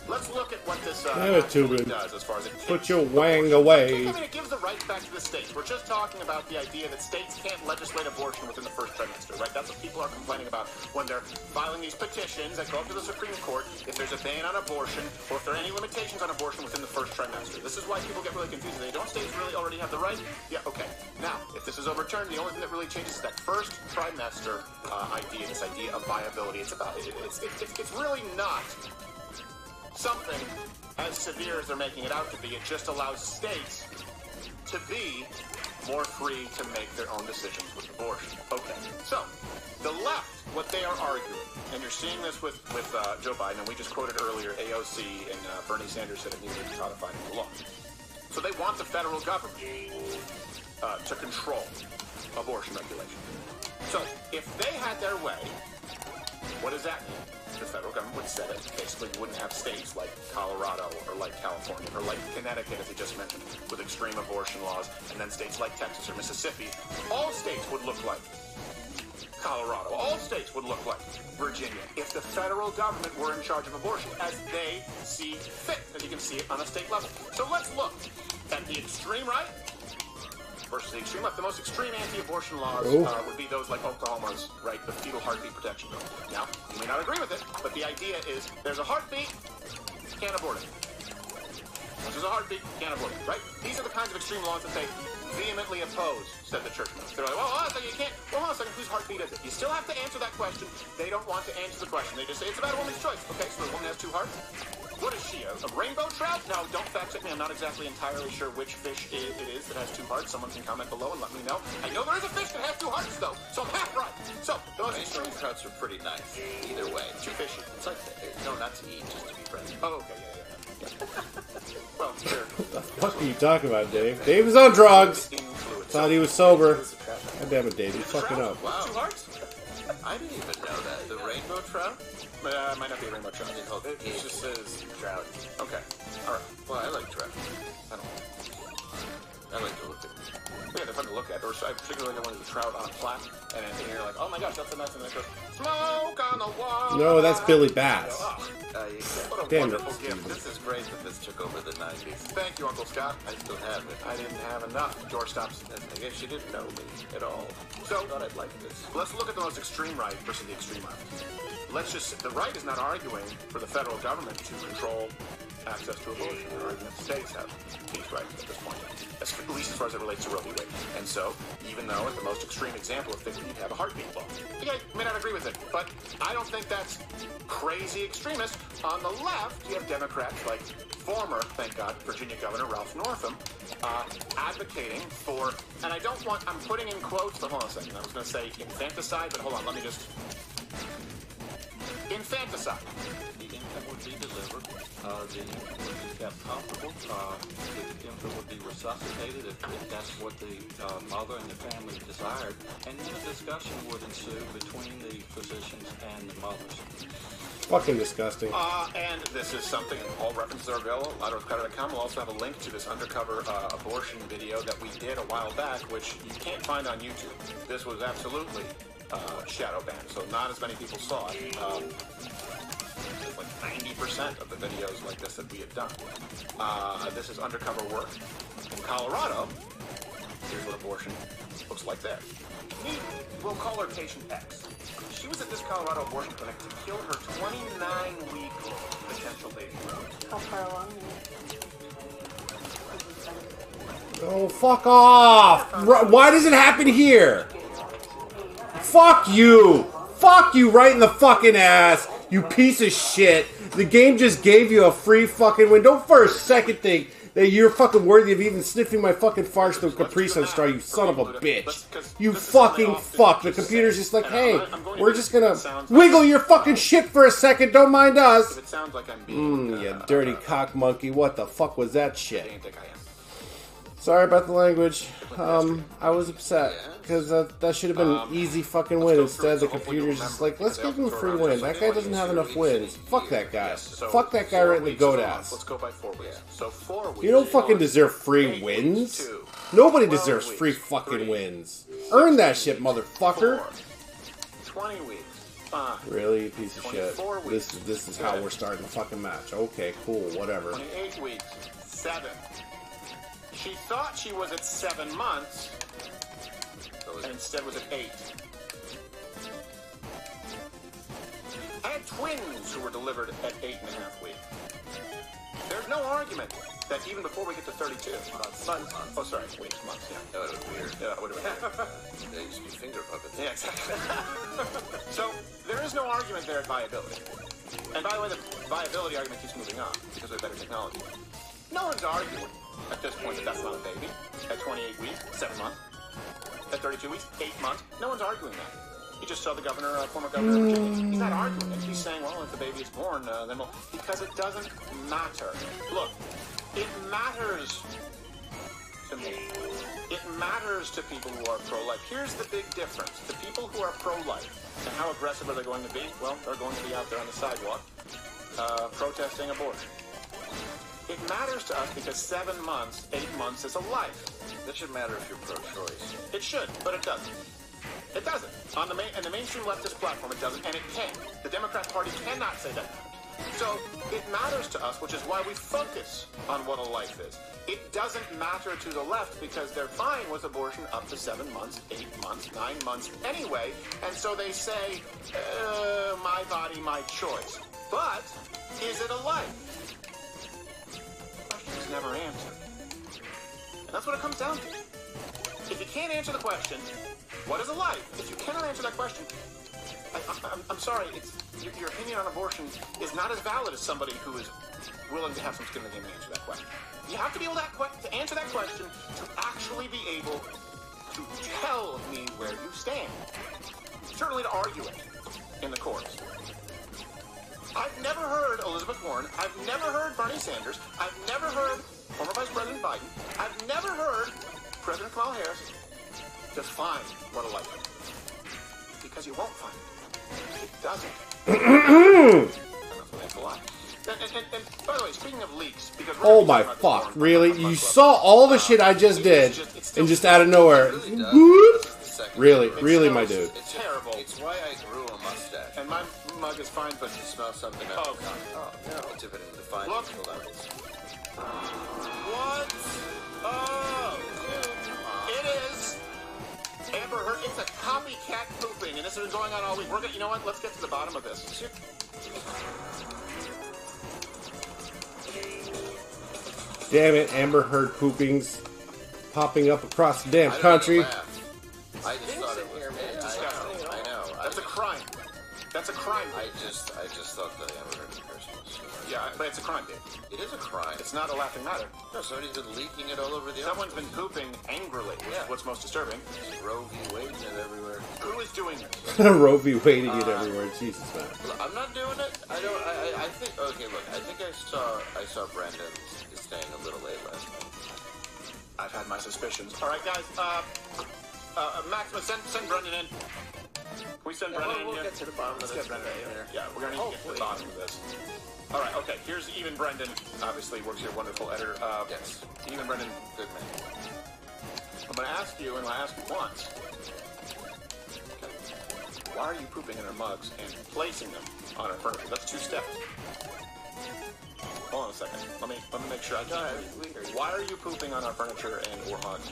let's look at what this does as far as it put your wang away. I mean, it gives the rights back to the states. We're just talking about the idea that states can't legislate abortion within the first trimester, right? That's what people are complaining about when they're filing these petitions that go up to the Supreme Court if there's a ban on abortion or if there are any limitations on abortion within the first trimester. This is why people get really confused. They don't states really already have the right? Yeah, okay. Now, if this is overturned, the only thing that really changes is that first trimester idea, this idea of viability. It's really not something as severe as they're making it out to be. It just allows states to be more free to make their own decisions with abortion. Okay, so the left, what they are arguing, and you're seeing this with Joe Biden, and we just quoted earlier AOC and Bernie Sanders said it needed to be codified into law. So they want the federal government to control abortion regulation. So if they had their way, what does that mean? The federal government would set it. Basically, you wouldn't have states like Colorado or like California or like Connecticut, as he just mentioned, with extreme abortion laws, and then states like Texas or Mississippi. All states would look like Colorado. All states would look like Virginia if the federal government were in charge of abortion as they see fit, as you can see it on a state level. So let's look at the extreme right versus the extreme left. The most extreme anti-abortion laws would be those like Oklahoma's, right, the fetal heartbeat protection bill. Now, you may not agree with it, but the idea is there's a heartbeat, can't abort it. Once there's a heartbeat, can't abort it, right? These are the kinds of extreme laws that they vehemently oppose, said the church. They're like, well, so you can't, well, hold on a second, whose heartbeat is it? You still have to answer that question. They don't want to answer the question. They just say, it's about a woman's choice. Okay, so the woman has two hearts? What is she, a rainbow trout? No, don't fact check me. I'm not exactly entirely sure which fish it is that has two hearts. Someone can comment below and let me know. I know there is a fish that has two hearts, though, so I'm half right. So, those extreme trouts are pretty nice. Either way. Too fishy. It's like, no, not to eat, just to be friendly. Oh, okay, yeah. Well, sure. What the fuck are you talking about, Dave? Dave is on drugs. Thought he was sober. God damn it, Dave. He's fucking up. Wow. Two hearts? I didn't even know that. The rainbow trout? Might not be a rainbow trout. It just says trout. Okay. All right. Well, I like trout. I like to look at them. Yeah, they're fun to look at. Or I particularly like the ones with trout on a flat, and you're like, oh my gosh, that's a nice one. And it goes, smoke on the wall. No, that's Billy Bass. What a Damn wonderful it. gift. This is great that this took over the 90s. Thank you, Uncle Scott. I still have it. I didn't have enough. Doorstops. I guess you didn't know me at all. So, I thought I'd like this. Let's look at the most extreme right versus the extreme left. Let's just, the right is not arguing for the federal government to control access to abortion. They're arguing that states have these rights at this point, at least as far as it relates to Roe v. Wade. And so, even though at the most extreme example of thinking you'd have a heartbeat law, you guys may not agree with it, but I don't think that's crazy extremist. On the left, you have Democrats like former, thank God, Virginia Governor Ralph Northam, advocating for, and I don't want, I'm putting in quotes, but hold on a second, I was going to say infanticide, but hold on, let me just, infanticide. The infant would be delivered, the infant would be kept comfortable, the infant would be resuscitated if that's what the mother and the family desired, and then a discussion would ensue between the physicians and the mothers. Fucking disgusting. And this is something, and all references are available at LauderdaleCrowder.com. We'll also have a link to this undercover abortion video that we did a while back, which you can't find on YouTube. This was absolutely shadow banned, so not as many people saw it. Like 90% of the videos like this that we had done. This is undercover work in Colorado. Here's what abortion looks like there. We'll call her Patient X. She was at this Colorado abortion clinic to kill her 29-week potential baby. How far along? Oh, fuck off! Why does it happen here? Fuck you! Fuck you right in the fucking ass, you piece of shit. The game just gave you a free fucking win. Don't for a second think that you're fucking worthy of even sniffing my fucking farce to Capri Sun Star, you son of a bitch. You fucking fuck. The computer's just like, hey, we're just gonna wiggle your fucking shit for a second, don't mind us. It sounds like I'm being, you dirty cock monkey. What the fuck was that shit? Sorry about the language. I was upset because that should have been an easy fucking win. Instead, the computer's just like, let's give him a free win. That guy doesn't have enough wins. Fuck that guy. Fuck that guy right in the goat ass. Let's go by 4 weeks. So 4 weeks. You don't fucking deserve free wins. Nobody deserves free fucking wins. Earn that shit, motherfucker. 20 weeks. Really, you piece of shit. This is how we're starting the fucking match. Okay, cool, whatever. 28 weeks. 7. She thought she was at 7 months, and instead was at 8. I had twins who were delivered at 8.5 weeks. There's no argument that even before we get to 32 months. Oh, sorry, weeks, months. Yeah, that would have been weird. Yeah, that would have been. They used to be finger puppets. Yeah, exactly. So there is no argument there at viability. And by the way, the viability argument keeps moving on because we have better technology. No one's arguing at this point that that's not a baby. At 28 weeks, 7 months. At 32 weeks, 8 months. No one's arguing that. You just saw the governor, former governor of Virginia. He's not arguing it. He's saying, well, if the baby is born, then we'll... Because it doesn't matter. Look, it matters to me. It matters to people who are pro-life. Here's the big difference. The people who are pro-life, and how aggressive are they going to be? Well, they're going to be out there on the sidewalk protesting abortion. It matters to us because 7 months, 8 months is a life. That should matter if you're pro-choice. It should, but it doesn't. It doesn't. On the mainstream leftist platform, it doesn't, and it can't. The Democrat Party cannot say that. So it matters to us, which is why we focus on what a life is. It doesn't matter to the left because they're fine with abortion up to 7 months, 8 months, 9 months anyway. And so they say, my body, my choice. But is it a life? The question is never answered. And that's what it comes down to. If you can't answer the question, what is a life? If you cannot answer that question, I'm sorry, your opinion on abortion is not as valid as somebody who is willing to have some skin in the game and answer that question. You have to be able to answer that question to actually be able to tell me where you stand. Certainly to argue it in the courts. I've never heard Elizabeth Warren. I've never heard Bernie Sanders. I've never heard former Vice President Biden. I've never heard President Kamala Harris define what a life is. Because you won't find it. It doesn't. And that's what makes a lie. And by the way, speaking of leaks, because oh my fuck, really? You saw all the shit I just did, and just out of nowhere. Really, my dude. It's terrible. It's why I grew a mustache. And my mug is fine, but you smell something else. Oh, God. Oh, no. It's even defined Look. levels. What? Oh, dude. It is Amber Heard. It's a copycat pooping, and this has been going on all week. You know what? Let's get to the bottom of this. Damn it, Amber Heard poopings popping up across the damn country. I just thought it was I know. That's a crime. That's a crime. I just thought that Amber Heard person was. Yeah, but it's a crime, Dave. It is a crime. It's not a laughing matter. No, somebody's been leaking it all over the. Someone's been pooping angrily. Yeah. What's most disturbing? Roe v. Wade it everywhere. Who is doing this? Roe v. Wade it everywhere. Jesus, man. I'm not doing it. I don't. I think. Okay, look. I think I saw Brendan staying a little late last night. I've had my suspicions. All right, guys. Maximus, send Brendan in. Can we send Brendan in we'll here? Get to the bottom of this. Get Brendan in here. Yeah, we're gonna need to get to the bottom of this. All right. Okay. Here's even Brendan. Obviously, works here. Wonderful editor. Yes. Even Brendan. Good man. I'm gonna ask you, and I'll ask you once. Why are you pooping in our mugs and placing them on our furniture? That's 2 steps. Hold on a second. Let me make sure I got it. Why are you pooping on our furniture and or mugs?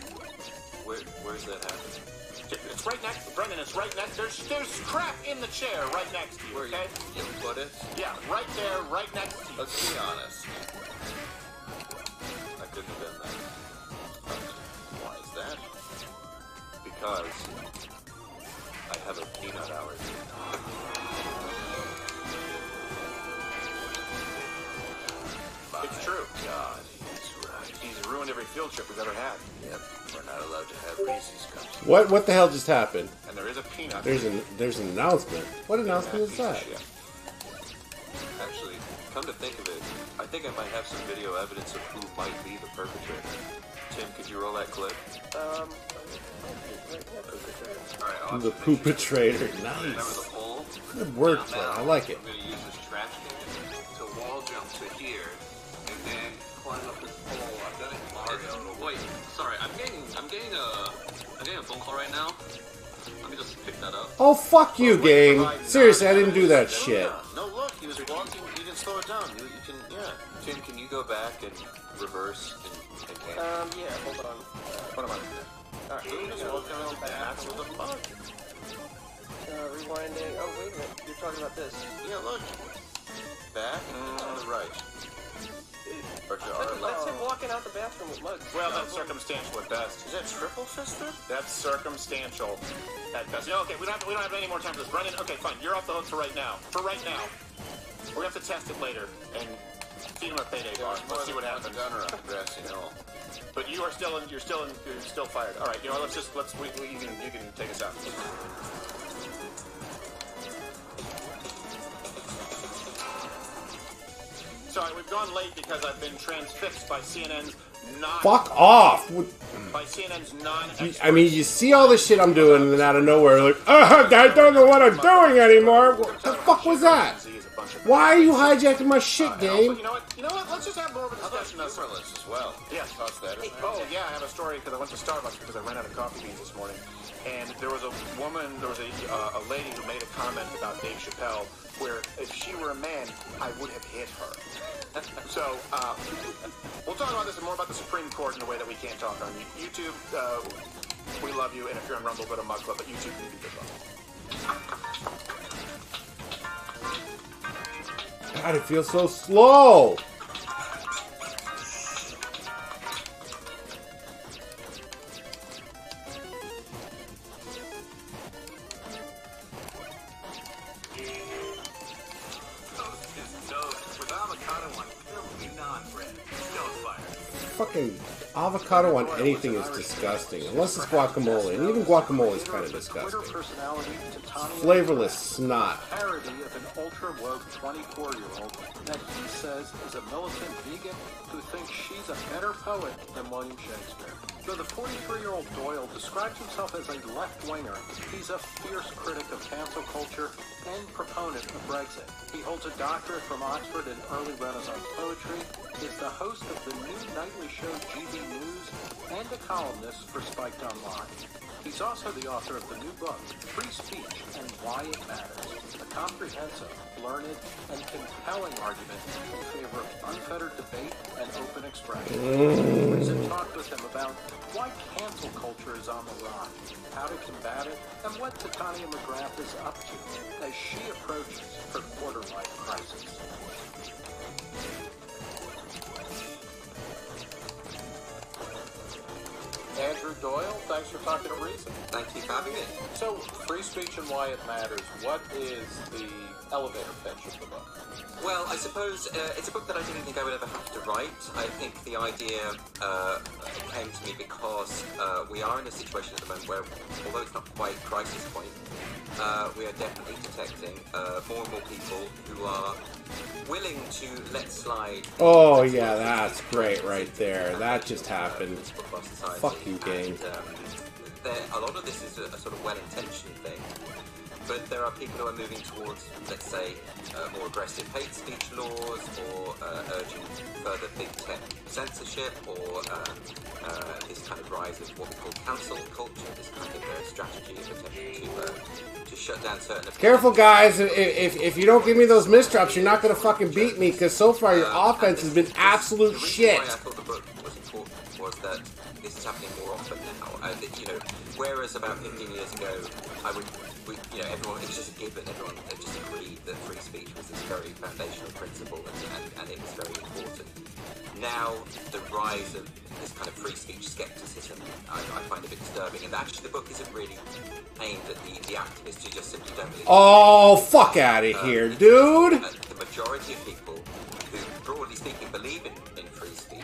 Where's that happening? It's right next to Brendan. It's right next. There's crap in the chair right next to you. Okay. You put it? Yeah, right there, right next to you. Let's be honest. I couldn't have done that. Why is that? Because I have a peanut allergy. It's true. God, he's right. He's ruined every field trip we've ever had. Yep. We're not allowed to have Reese's cups. What the hell just happened? And there is a peanut. There's an announcement. What announcement is that? Actually, come to think of it, I think I might have some video evidence of who might be the perpetrator. Tim, could you roll that clip? The poopatrator. Nice. Good wordplay. I like it. I'm going to use this trash can to wall jump to here, and then climb up this pole. I've done it in Mario. Wait, sorry, I'm getting a phone call right now. Let me just pick that up. Oh, fuck you, game. Seriously, I didn't do that shit. No, look, he was walking. You can slow it down. You can, yeah. Tim, can you go back and reverse and Yeah, hold on. What am I? Alright, Just walking around back with the mug. Rewinding. Oh, wait a minute. You're talking about this. Yeah, look. Back on the right. That's him walking out the bathroom with mugs. Well, that's circumstantial at best. Is that triple fisted? That's circumstantial at best. Yeah, okay, we don't have any more time for this. Brendan, okay, fine. You're off the hook for right now. We're gonna have to test it later and feed him a payday bar. Let's see what happens. Gunner on the grassy knoll. But you're still fired. All right, you know, you can take us out. Sorry, we've gone late because I've been transfixed by CNN's non. Fuck off! By CNN's non. I mean, you see all the shit I'm doing, and then out of nowhere, like, I don't know what I'm doing anymore. What the fuck was that? Why are you hijacking my shit, game? You know what? Let's just have more of a discussion. As well. Yeah. Oh, yeah, I have a story because I went to Starbucks because I ran out of coffee beans this morning. And there was a woman, a lady who made a comment about Dave Chappelle where if she were a man, I would have hit her. So, we'll talk about this and more about the Supreme Court in a way that we can't talk on YouTube. We love you, and if you're on Rumble, go to Mug Club, but YouTube can be good love. God, it feels so slow. Fucking avocado on anything is disgusting, unless it's guacamole, and even guacamole is kind of disgusting. Flavorless snot. Parody of an ultra-woke 24-year-old that he says is a militant vegan who thinks she's a better poet than William Shakespeare. Though the 43-year-old Doyle describes himself as a left-winger, he's a fierce critic of cancel culture and proponent of Brexit. He holds a doctorate from Oxford in early Renaissance poetry, is the host of the new nightly show GB News, and a columnist for Spiked Online. He's also the author of the new book, Free Speech and Why It Matters, a comprehensive, learned, and compelling argument in favor of unfettered debate and open expression. Reason talked with him about why cancel culture is on the rise, how to combat it, and what Titania McGrath is up to as she approaches her quarter-life crisis. Andrew Doyle, thanks for talking to Reason. Thank you for having me. So, Free Speech and Why It Matters, what is the elevator pitch of the book? Well, I suppose it's a book that I didn't think I would ever have to write. I think the idea came to me because we are in a situation at the moment where, although it's not quite crisis point, we are definitely detecting more and more people who are willing to let slide. Oh yeah, that's great right there. That just happened. Fuck you, game. A lot of this is a sort of well-intentioned thing, but there are people who are moving towards, let's say, more aggressive hate speech laws, or urging further big tech censorship, or this kind of rise of what we call cancel culture, this kind of strategy of attempting to shut down certain... Careful, guys. If you don't give me those misdrops, you're not going to fucking beat me, because so far your offense has been absolute shit. The reason why I thought the book was important was that this is happening more often now. You know, whereas about 15 years ago, everyone, it was just a given, everyone just agreed that free speech was this very foundational principle and it was very important. Now, the rise of this kind of free speech skepticism, I find a bit disturbing, and actually the book isn't really aimed at the activists who just simply don't believe. Oh, fuck out of here, dude! The majority of people who, broadly speaking, believe in free speech.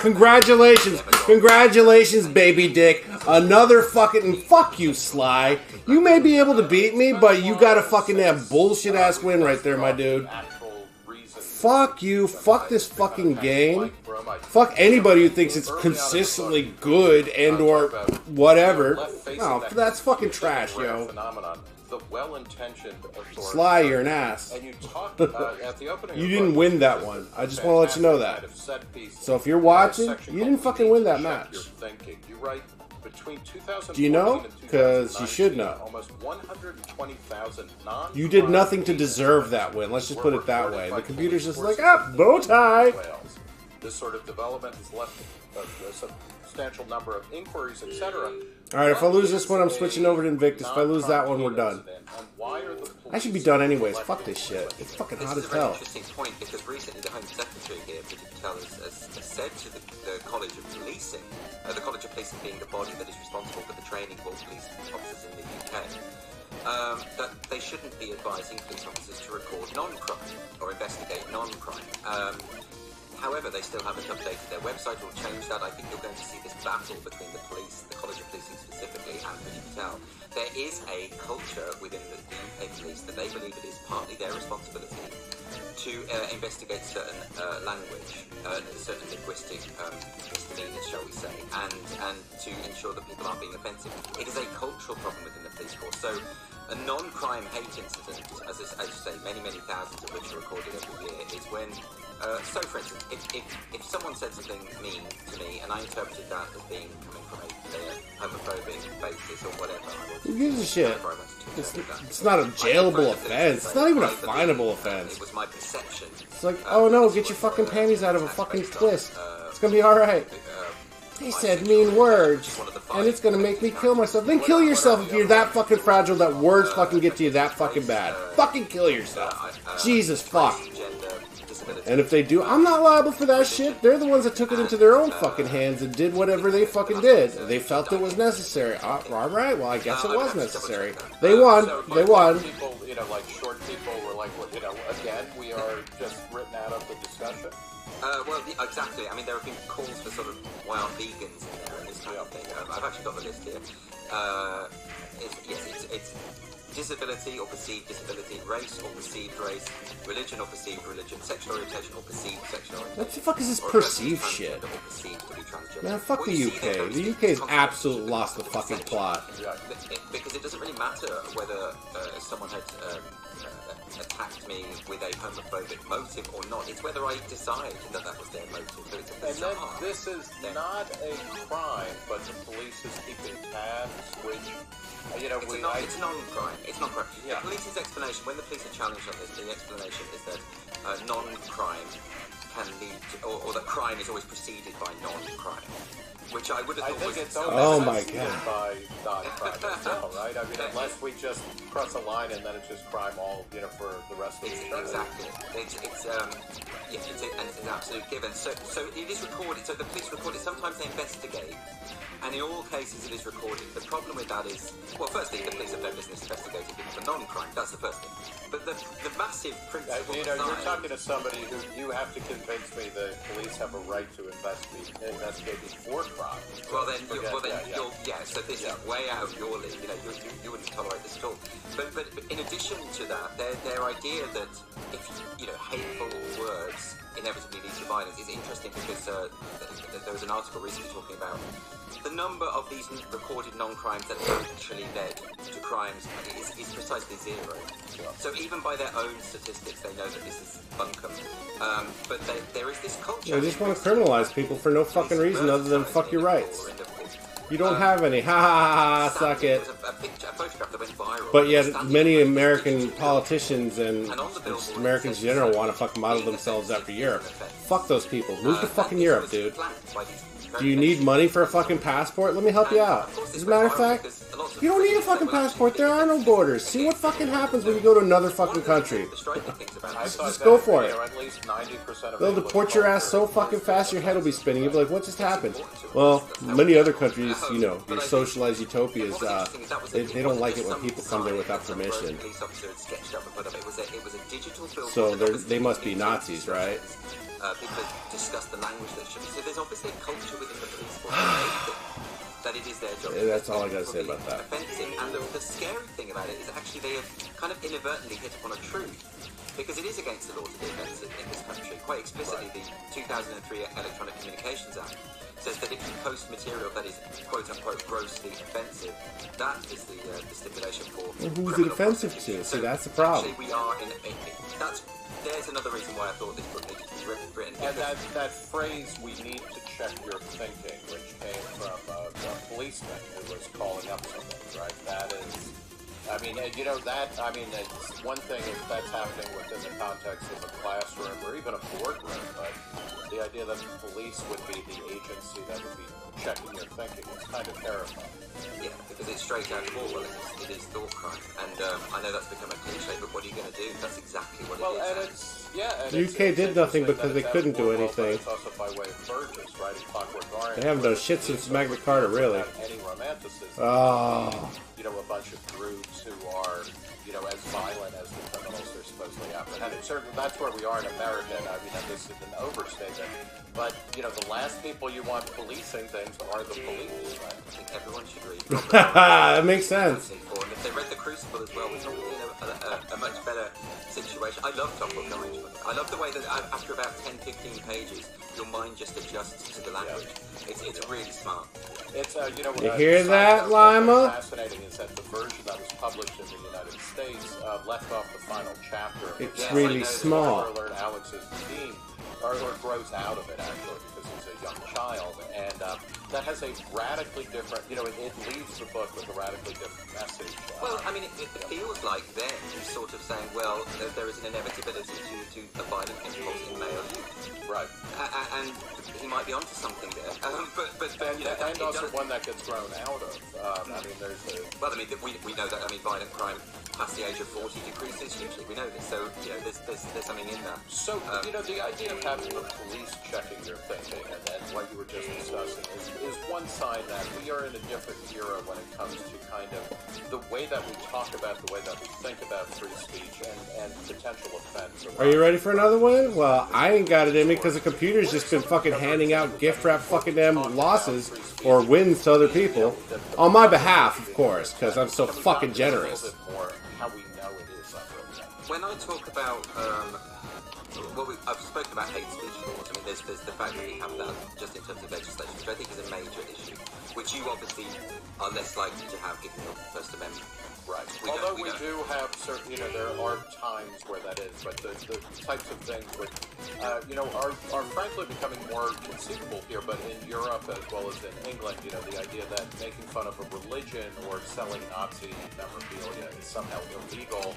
Congratulations. Congratulations, baby dick. Another fucking... Fuck you, Sly. You may be able to beat me, but you got a fucking damn bullshit-ass win right there, my dude. Fuck you. Fuck this fucking game. Fuck anybody who thinks it's consistently good and or whatever. No, that's fucking trash, yo. The well-intentioned Sly, you're an ass. And you talked at the opening. You didn't win that one. I just want to let you know that. So if you're watching, you didn't fucking win that match. You write between 2014 Do you know? Because you should know. Almost 120,000 you did nothing to deserve that win. Let's just put it that way. The computer's just like, bow tie. This sort of development has left a substantial number of inquiries, etc. Alright, if I lose this one, I'm switching over to Invictus. If I lose that one, we're done. I should be done anyways. Fuck this shit. It's fucking hot as hell. This is a very interesting point, because recently the Home Secretary here, Bridget Patel, has said to the College of Policing, the College of Policing being the body that is responsible for the training of all police officers in the UK, that they shouldn't be advising police officers to record non-crime or investigate non-crime. However, they still haven't updated their website or changed that. I think you're going to see this battle between the police, the College of Policing specifically, and Bridget Patel. There is a culture within the UK police that they believe it is partly their responsibility to investigate certain language, certain linguistic misdemeanors, shall we say, and to ensure that people aren't being offensive. It is a cultural problem within the police force. So a non-crime hate incident, as you say, many thousands of which are recorded every year, is when So, for instance, if someone said something mean to me and I interpreted that as being coming from a homophobic basis or whatever, who gives a shit? It's not a jailable offense. It's not even a finable offense. It was my perception. It's like, oh no, get your fucking panties out of a fucking twist. It's gonna be alright. They said mean words, and it's gonna make me kill myself. Then kill yourself if you're that fucking fragile that words fucking get to you that fucking bad. Fucking kill yourself. Jesus fuck. And if they do, I'm not liable for that shit. They're the ones that took it into their own fucking hands and did whatever they fucking did. They felt it was necessary. Alright, well I guess it was necessary. They won. They won. People, you know, like short people were like, well, you know, again, we are just written out of the discussion. Well, exactly. I mean, there have been calls for sort of why aren't vegans in there and this kind of thing. I've actually got the list here. It's disability or perceived disability, race or perceived race, religion or perceived religion, sexual orientation or perceived sexual orientation. What the fuck is this perceived shit? Man, fuck the UK. The UK's absolutely lost the fucking plot. Because it doesn't really matter whether someone had attacked me with a homophobic motive or not. It's whether I decide that that was their motive. So it's a bizarre. And then this is not a crime, but the police is keeping tabs, which, you know, it's non-crime. It's non-crime. Yeah. The police's explanation, when the police are challenged on this, the explanation is that non-crime can lead to, or that crime is always preceded by non-crime. Which I would have thought was... it's oh my god. By non-crime as well, right? I mean, unless we just cross a line and then it's just crime all, you know, for the rest of the time. Exactly. It's an absolute given. So it is recorded. So the police record it. Sometimes they investigate, and in all cases it is recorded. The problem with that is, well, firstly, the police have no business investigating people for non-crime. That's the first thing. But the massive principle... you know, you're talking to somebody who you have to convince me the police have a right to investigate before crime. Well then, so this is way out of your league. You know, you wouldn't tolerate this at all. But in addition to that, their idea that if hateful words inevitably lead to violence is interesting because there was an article recently talking about the number of these recorded non-crimes that have actually led to crimes is precisely zero. So even by their own statistics, they know that this is bunkum. But there is this culture. They just want to criminalize people for no fucking reason other than fuck your rights. You don't have any. Ha ha ha, suck it. But yet, many American politicians and Americans in general want to fucking model themselves after Europe. Fuck those people. Move to fucking Europe, dude. Do you need money for a fucking passport? Let me help you out. As a matter of fact, you don't need a fucking passport. There are no borders. See what fucking happens when you go to another fucking country. Just go for it. They'll deport your ass so fucking fast your head will be spinning. You'll be like, what just happened? Well, many other countries, you know, your socialized utopias, they don't like it when people come there without permission. So they must be Nazis, right? People discuss the language that should be. So there's obviously a culture within the police force that it is their job. Yeah, that's all I gotta say about that. Offensive. And the scary thing about it is actually they have kind of inadvertently hit upon a truth. Because it is against the law to be offensive in this country. Quite explicitly, the 2003 Electronic Communications Act says that if you post material that is quote-unquote grossly offensive, that is the stipulation for... Well, who's it offensive to? See, that's the problem. Actually, we are in there's another reason why I thought this book needed to be written. And that phrase, we need to check your thinking, which came from a policeman who was calling up someone, right? That is... I mean, you know, it's one thing if that's happening within the context of a classroom or even a boardroom, but the idea that the police would be the agency that would be checking your thinking is kind of terrifying. Yeah, because it's straight out of Orwell, it is thought crime. And I know that's become a cliche, but what are you going to do? That's exactly what it is. The UK did nothing because they couldn't do anything. It's also by way of Burgess, right? Clockwork Orange. They haven't done shit since Magna Carta, really. Any romanticism. Oh. You know, a bunch of groups who are, you know, as violent as the criminals they're supposedly apprehended. Certainly, that's where we are in America. I mean, this is an overstatement. But, you know, the last people you want policing things are the police, right? I think everyone should read. That makes sense. And if they read The Crucible as well, we're talking, you know, a much better situation. I love Clockwork Orange. I love the way that after about 10, 15 pages, your mind just adjusts to the language. It's really smart. It's, you know, you hear that, Lima? Fascinating is that the version that was published in the United States left off the final chapter. It's really small. Alert Alex's team or grows out of it, actually, because he's a young child. And that has a radically different, it leaves the book with a radically different message. Well, I mean, it feels like then he's sort of saying, well, there is an inevitability to a violent impulse in male youth. Right. And he might be onto something there. And also one that gets grown out of. I mean, there's a... Well, I mean, we know that, violent crime past the age of 40 decreases hugely. We know this. So, there's something in that. So, the idea of having the police checking your thinking and what you were just discussing is one sign that we are in a different era when it comes to kind of the way that we talk about, the way that we think about free speech and potential offense. Are you ready for another one? Well, I ain't got it in me because the computer's just been fucking handing out gift wrap fucking damn losses or wins to other people. On my behalf, of course, because I'm so fucking generous. When I talk about, I've spoken about hate speech laws. I mean, there's the fact that we have that just in terms of legislation, which I think is a major issue, which you obviously are less likely to have given your First Amendment. Right. Although we do have certain, there are times where that is, but the types of things which, are frankly becoming more conceivable here, but in Europe as well as in England, the idea that making fun of a religion or selling Nazi memorabilia is somehow illegal,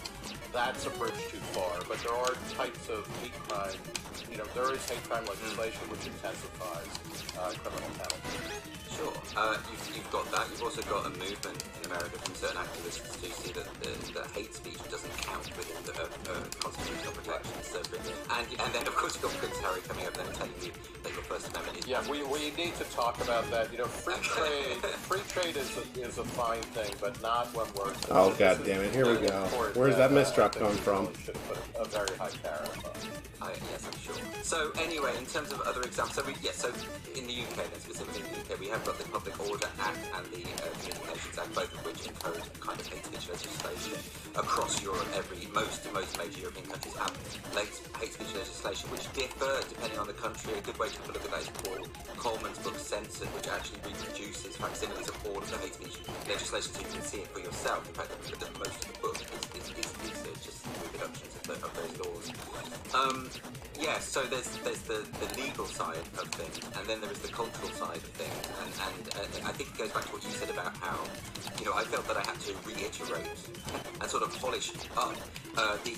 that's a bridge too far. But there are types of hate crime, there is hate crime legislation which intensifies criminal penalties. Sure. You've got that. You've also got a movement in America from certain activists to see that the hate speech doesn't count within the constitutional protections. So, and then, of course, you've got Prince Harry coming up there and telling you that your First Amendment is... Yeah, we need to talk about that. Free trade is a fine thing, but not when we're... Oh, God damn it. Here we go. Where's that misdrop come from? Should have put a very high tariff on. Yes, I'm sure. So, anyway, in terms of other examples, so in the UK, then specifically in the UK, we have got the Public Order Act and the Communications Act, both of which encourage kind of hate speech legislation across Europe. Most major European countries have hate speech legislation, which differ depending on the country. A good way to look at that is Paul Coleman's book Censored, which actually reproduces facsimiles of all of the hate speech legislation, so you can see it for yourself. In fact, most of the book is just reproductions of those laws. So there's the legal side of things, and then there is the cultural side of things, and I think it goes back to what you said about how, I felt that I had to reiterate and sort of polish up the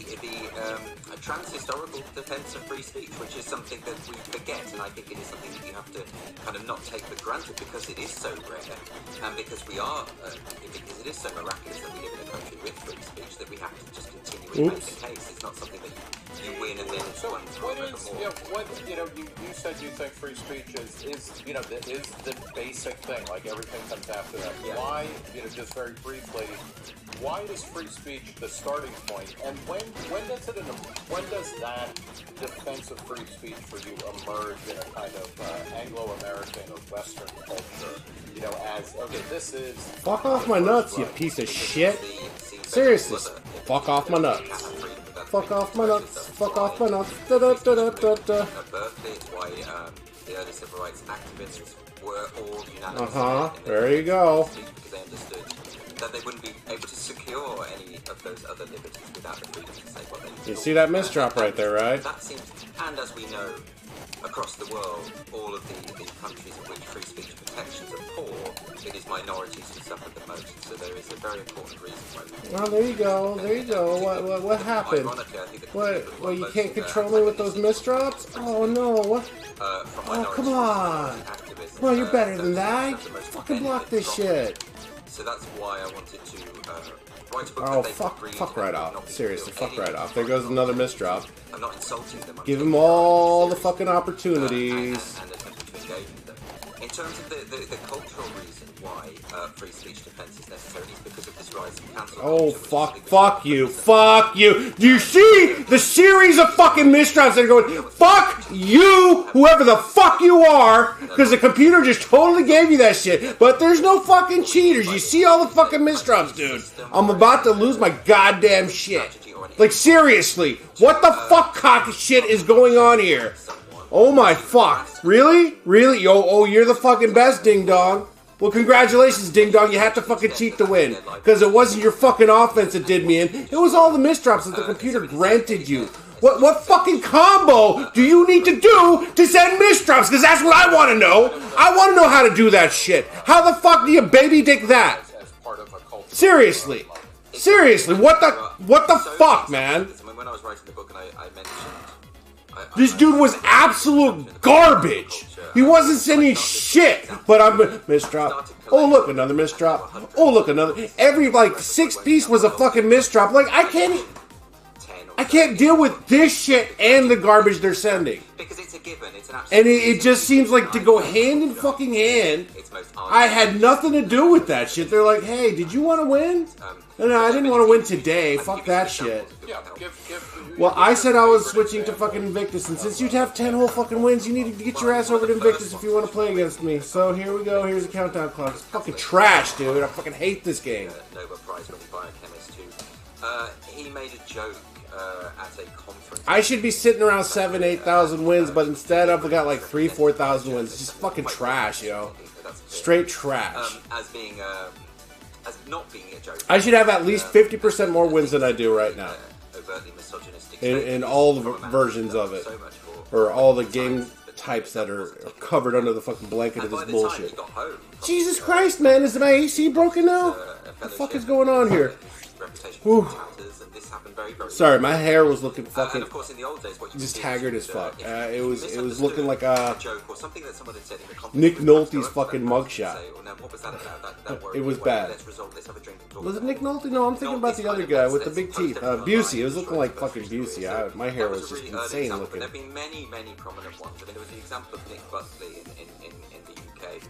trans-historical defense of free speech, which is something that we forget, and I think it is something that you have to kind of not take for granted because it is so rare, and because because it is so miraculous that we live in a country with free speech that we have to just continue to make the case. It's not something that you win and then you said you think free speech is the basic thing, like everything comes after that. Yeah. Why, just very briefly, why is free speech the starting point, and when does that defense of free speech for you emerge in a kind of Anglo-American or Western culture? As this is fuck off my nuts, you piece of shit. Seriously, fuck off my nuts. Fuck off my nuts. Fuck off my nuts. Da da da da da da. It's why the early civil rights activists were all unanimous. There you go. Because they understood that they wouldn't be able to secure any of those other liberties without the freedom to say what they. You see that misdrop right there, right? That seems, and as we know, across the world, all of the countries in which free speech protections are poor, it is minorities who suffer the most. So there is a very important reason why. Well, there you go. There you go. What happened? What? You can't control me with those misdrops? Oh no! What? Oh come on! Come on, you're better than that. Fucking block this shit. So that's why I wanted to write a book. Oh fuck right off. Seriously, fuck right off. There goes another misdrop. I'm not insulting them. Give them all the fucking opportunities. And attempting to engage with them. In terms of the cultural reason why free speech defense is necessary is because of this rise in cancel culture. Fuck you. Do you see the series of fucking misdrops that are going, fuck you, whoever the fuck you are, because the computer just totally gave you that shit, but there's no fucking cheaters. You see all the fucking misdrops, dude. I'm about to lose my goddamn shit. Like, seriously, what the fuck cock shit is going on here? Oh my fuck. Really? Oh, you're the fucking best, Ding Dong. Well, congratulations, Ding Dong. You had to fucking cheat to win. Because it wasn't your fucking offense that did me in. It was all the misdrops that the computer granted you. What fucking combo do you need to do to send misdrops? Because that's what I want to know. I want to know how to do that shit. How the fuck do you baby dick that? Seriously. Seriously, what the fuck, man? When I was writing the book and I mentioned... This dude was absolute garbage. He wasn't sending shit. But I'm misdrop. Oh look, another misdrop. Oh look, another. Every like 6 piece was a fucking misdrop. Like I can't deal with this shit and the garbage they're sending. Because it's a given. It's an And it just seems like to go hand in fucking hand. I had nothing to do with that shit. They're like, hey, did you want to win? No, I didn't want to win today. Fuck that shit. Well, I said I was switching to fucking Invictus, and since you'd have 10 whole fucking wins, you need to get your ass over to Invictus if you want to play against me. So here we go. Here's a countdown clock. It's fucking trash, dude. I fucking hate this game. Nobel Prize winning biochemist who he made a joke at a conference. I should be sitting around 7,000-8,000 wins, but instead I've got like 3,000-4,000 wins. It's just fucking trash, yo. Straight trash. As not being a joke. I should have at least 50% more wins than I do right now. Overtly misogynistic. In all the versions of it. Or all the game types that are covered under the fucking blanket of this bullshit. Jesus Christ, man, is my AC broken now? What the fuck is going on here? Whew. Sorry, my hair was looking fucking just haggard as fuck. It was looking like a Nick Nolte's fucking mugshot. It was bad. Was it Nick Nolte? No, I'm thinking about the other guy with the big teeth. Busey. It was looking like fucking Busey. My hair was just insane looking. There have been many prominent ones. I mean, there was the example of Nick Buckley in the UK.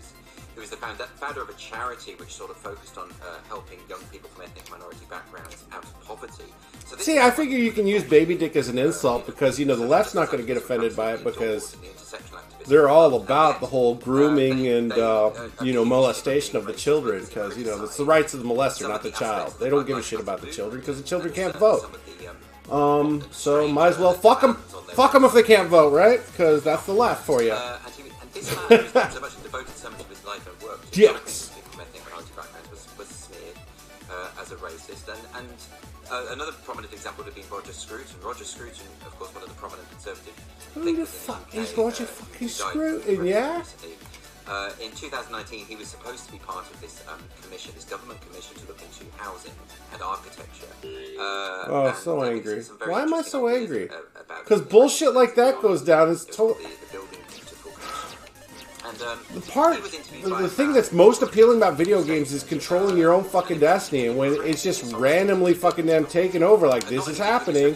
Who was the founder of a charity which sort of focused on helping young people from ethnic minority backgrounds out of poverty. So see, I figure you can use baby dick as an insult because, you know, the left's not going to get offended by it because they're all about the whole grooming and, you know, molestation of the children because, you know, it's the rights of the molester, not the child. They don't give a shit about the children because the children can't vote. So might as well fuck them. Fuck them if they can't vote, right? Because that's the left for you. This man who so much devoted so much of his life and work to yes. from ethnic minority backgrounds was smeared as a racist. And another prominent example would have been Roger Scruton. Roger Scruton, of course, one of the prominent conservative Who the fuck is Roger fucking Scruton, yeah? In 2019, he was supposed to be part of this commission, this government commission to look into housing and architecture. Oh, so angry. Why am I so angry? Because bullshit like that goes down. It's totally... The thing that's most appealing about video games is controlling your own fucking destiny, and when it's just randomly fucking them taking over, like this is happening,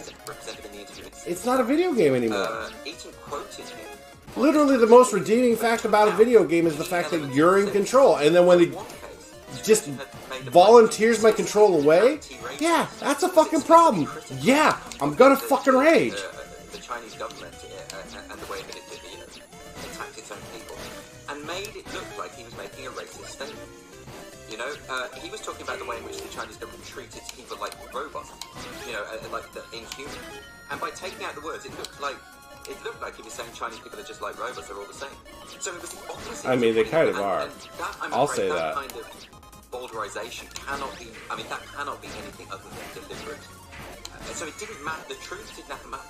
it's not a video game anymore. Literally, the most redeeming fact about a video game is the fact that you're in control, and then when it just volunteers my control away, yeah, that's a fucking problem. Yeah, I'm gonna fucking rage. The Chinese government and the way that it attacked its own people. And made it look like he was making a racist statement. You know, he was talking about the way in which the Chinese government treated people like robots, you know, like the inhuman. And by taking out the words, it looked like he was saying Chinese people are just like robots; they're all the same. So it was the opposite. I mean, they kind of are. I'll say that. Kind of bowdlerization cannot be. I mean, that cannot be anything other than deliberate. So it didn't matter. The truth did not matter.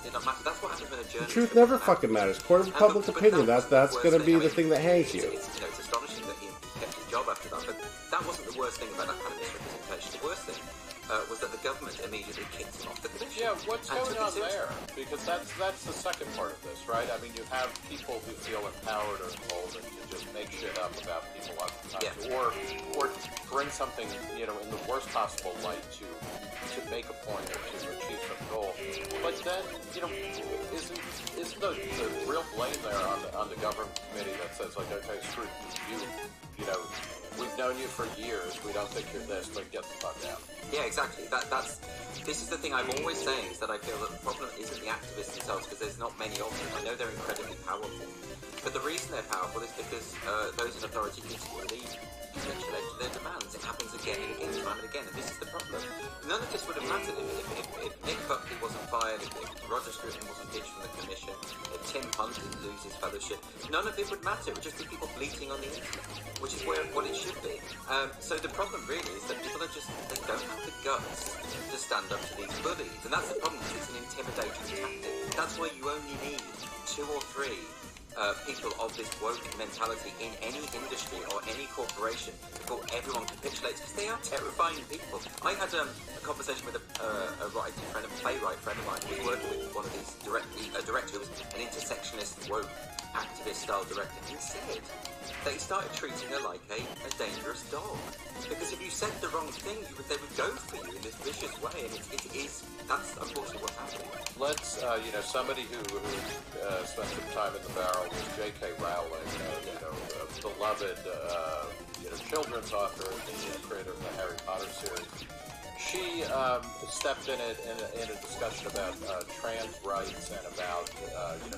That's what happens when a journalist... The truth never fucking matters. Court of public opinion. That's going to be the thing that hangs you. It's astonishing that he kept his job after that. But that wasn't the worst thing about that kind of misrepresentation. The worst thing was that the government immediately kicked him off the commission. Yeah, what's going on there? Because that's the second part of this, right? I mean, you have people who feel empowered or emboldened to just make shit up about people oftentimes, or bring something, you know, in the worst possible light to make a point or to achieve some goal. But then, you know, isn't the real blame there on the government committee that says, like, okay, screw you know, we've known you for years, we don't think you're this, but get the fuck out. Yeah, exactly. This is the thing I'm always saying, is that I feel that the problem isn't the activists themselves, because there's not many of them. I know they're incredibly powerful. But the reason they're powerful is because those in authority continually capitulate to their demands. It happens again and again, time and again, and this is the problem. None of this would have mattered if Nick Buckley wasn't fired, if Roger Scruton wasn't ditched from the commission, if Tim Hunt didn't lose his fellowship, none of it would matter. It would just be people bleating on the internet, which is what it should be. So the problem really is that people they don't have the guts to stand up to these bullies, and that's the problem. It's an intimidating tactic. That's why you only need 2 or 3 people of this woke mentality in any industry or any corporation before everyone capitulates, because they are terrifying people. I had a conversation with a writing friend, a playwright friend of mine, who was working with one of these a director who was an intersectionist, woke, activist-style director. He said that he started treating her like a dangerous dog, because if you said the wrong thing, they would go for you in this vicious way, and that's unfortunately what's happening. Let's, somebody who spent some time in the barrel was J.K. Rowling, beloved, children's author and the creator of the Harry Potter series. She stepped in a discussion about trans rights and about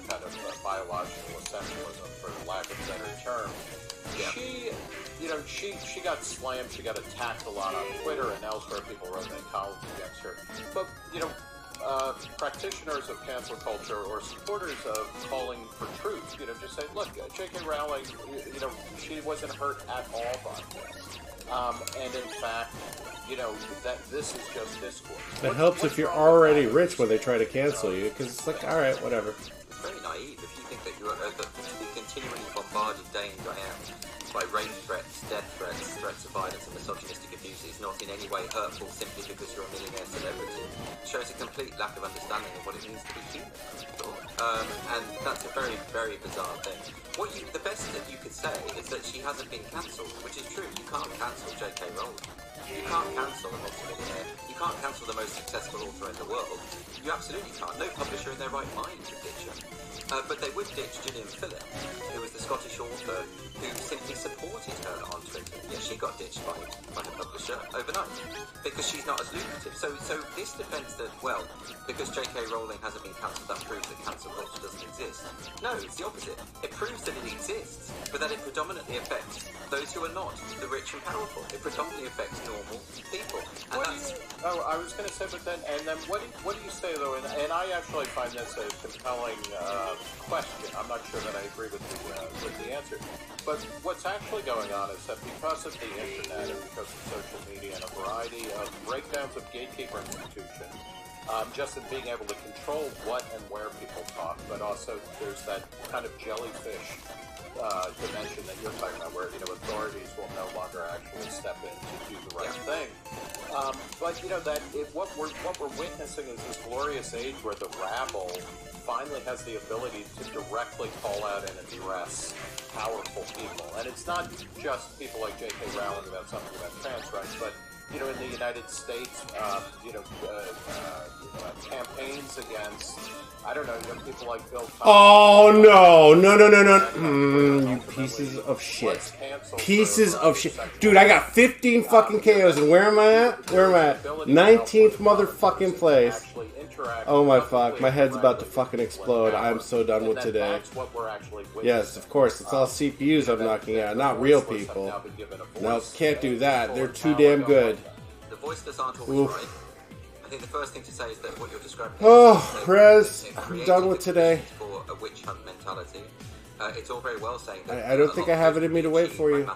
kind of biological essentialism, for lack of a better term. Yeah. She got slammed. She got attacked a lot on Twitter and elsewhere. People wrote their columns against her. But practitioners of cancel culture or supporters of calling for truth, just say, look, J.K. Rowling, she wasn't hurt at all by this. And in fact, that this is just discourse. It helps if you're already rich when they try to cancel you, because it's like, all right, whatever. It's very naive if you think that you're to be continually bombarded day in, day out by rape threats, death threats, threats of violence and misogynistic abuse is not in any way hurtful simply because you're a millionaire celebrity. It shows a complete lack of understanding of what it means to be human. And that's a very, very bizarre thing. The best that you could say is that she hasn't been cancelled, which is true. You can't cancel J.K. Rowling. You can't cancel a multi-millionaire. You can't cancel the most successful author in the world. You absolutely can't. No publisher in their right mind would ditch her. But they would ditch Gillian Phillip, who was the Scottish author who simply supported her on Twitter. Yeah, she got ditched by the publisher overnight because she's not as lucrative. So this defence that, well, because J.K. Rowling hasn't been cancelled, that proves that cancel culture doesn't exist. No, it's the opposite. It proves that it exists, but that it predominantly affects those who are not, the rich and powerful. It predominantly affects normal people. And I was going to say, but then what do you say though? And I actually find this a compelling question. I'm not sure that I agree with the answer. But what's actually going on is that because of the internet and because of social media and a variety of breakdowns of gatekeeper institutions, just in being able to control what and where people talk, but also there's that kind of jellyfish dimension that you're talking about, where authorities will no longer actually step in to do the right thing. But what we're witnessing is this glorious age where the rabble finally has the ability to directly call out and address powerful people, and it's not just people like J.K. Rowling about something about trans rights, but in the United States, campaigns against, I don't know, people like Bill Clinton. Oh, no. You pieces of shit. Pieces of shit. Dude, I got 15 fucking KOs, and where am I at? 19th motherfucking place. Oh my fuck, my head's about to fucking explode. I'm so done with today. Yes, of course, it's all CPUs I'm knocking out, not real people. Nope, can't do that. They're too damn good. The voiceless aren't always right. I think the first thing to say is that what you're describing Rez, I'm done with today. For a witch hunt mentality. It's all very well saying that I don't think I have it in me to wait for you.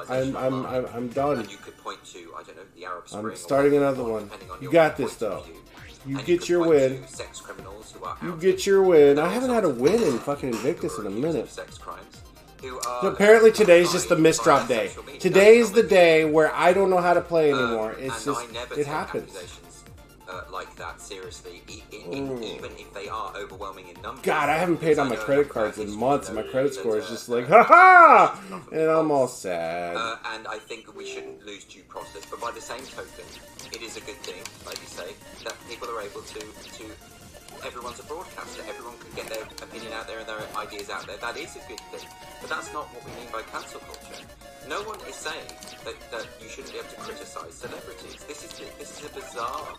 I'm done. And you could point to, I don't know, the Arab Spring. I'm starting another one. You got this though. You get your win. You get your win. I haven't had a win in fucking Invictus in a minute. So apparently today's just the misdrop day. Today's the day where I don't know how to play anymore. It's just, it happens. Like that, seriously, even if they are overwhelming in numbers. God, I haven't paid on my credit cards in months. My credit score is just like, ha-ha! And I'm all sad. And I think we shouldn't lose due process. But by the same token, it is a good thing, like you say, that people are able to everyone's a broadcaster. Everyone can get their opinion out there and their ideas out there. That is a good thing. But that's not what we mean by cancel culture. No one is saying that you shouldn't be able to criticize celebrities. This is a bizarre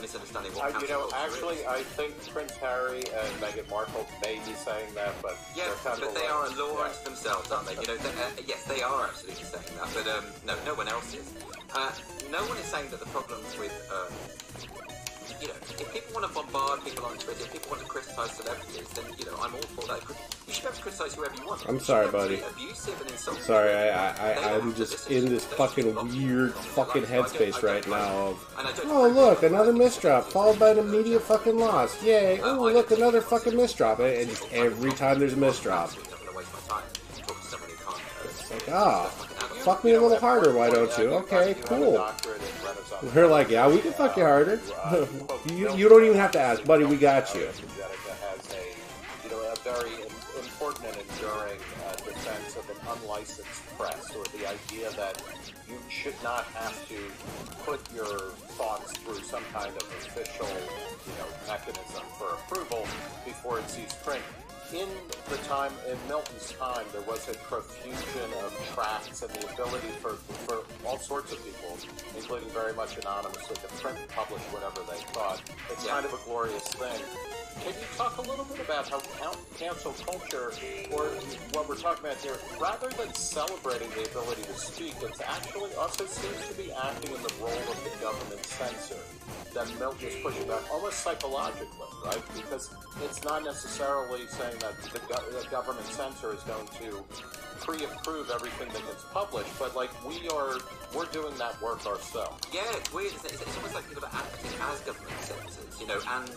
misunderstanding of what cancel culture is. I think Prince Harry and Meghan Markle may be saying that, but they are a law unto themselves, aren't they? Yes, they are absolutely saying that, but no one else is. No one is saying that the problems with you know, if people want to bombard people on Twitter, if people want to criticize celebrities, then, you know, I'm all for that. You should be able to criticize whoever you want. I'm sorry, buddy. Abusive and insulting. Sorry, I'm just in this fucking weird fucking headspace right now of, oh look, another misdrop, followed by an immediate fucking loss. Yay, oh look, another fucking misdrop. And just every time there's a misdrop. It's like, ah, fuck me a little harder, why don't you? Okay, cool. We're like, yeah, we can fuck you harder. you don't even have to ask, buddy, we got you. Has a very important and enduring defense of an unlicensed press, or the idea that you should not have to put your thoughts through some kind of official, mechanism for approval before it sees print. In Milton's time, there was a profusion of tracts and the ability for all sorts of people, including very much anonymously, to print and publish whatever they thought. It's kind of a glorious thing. Can you talk a little bit about how cancel culture, or what we're talking about here, rather than celebrating the ability to speak, it actually also seems to be acting in the role of the government censor that Milton is pushing back, almost psychologically, right? Because it's not necessarily saying that the government censor is going to pre-approve everything that gets published, but like we're doing that work ourselves. Yeah, it's weird, isn't it? It's almost like people are acting as government censors, and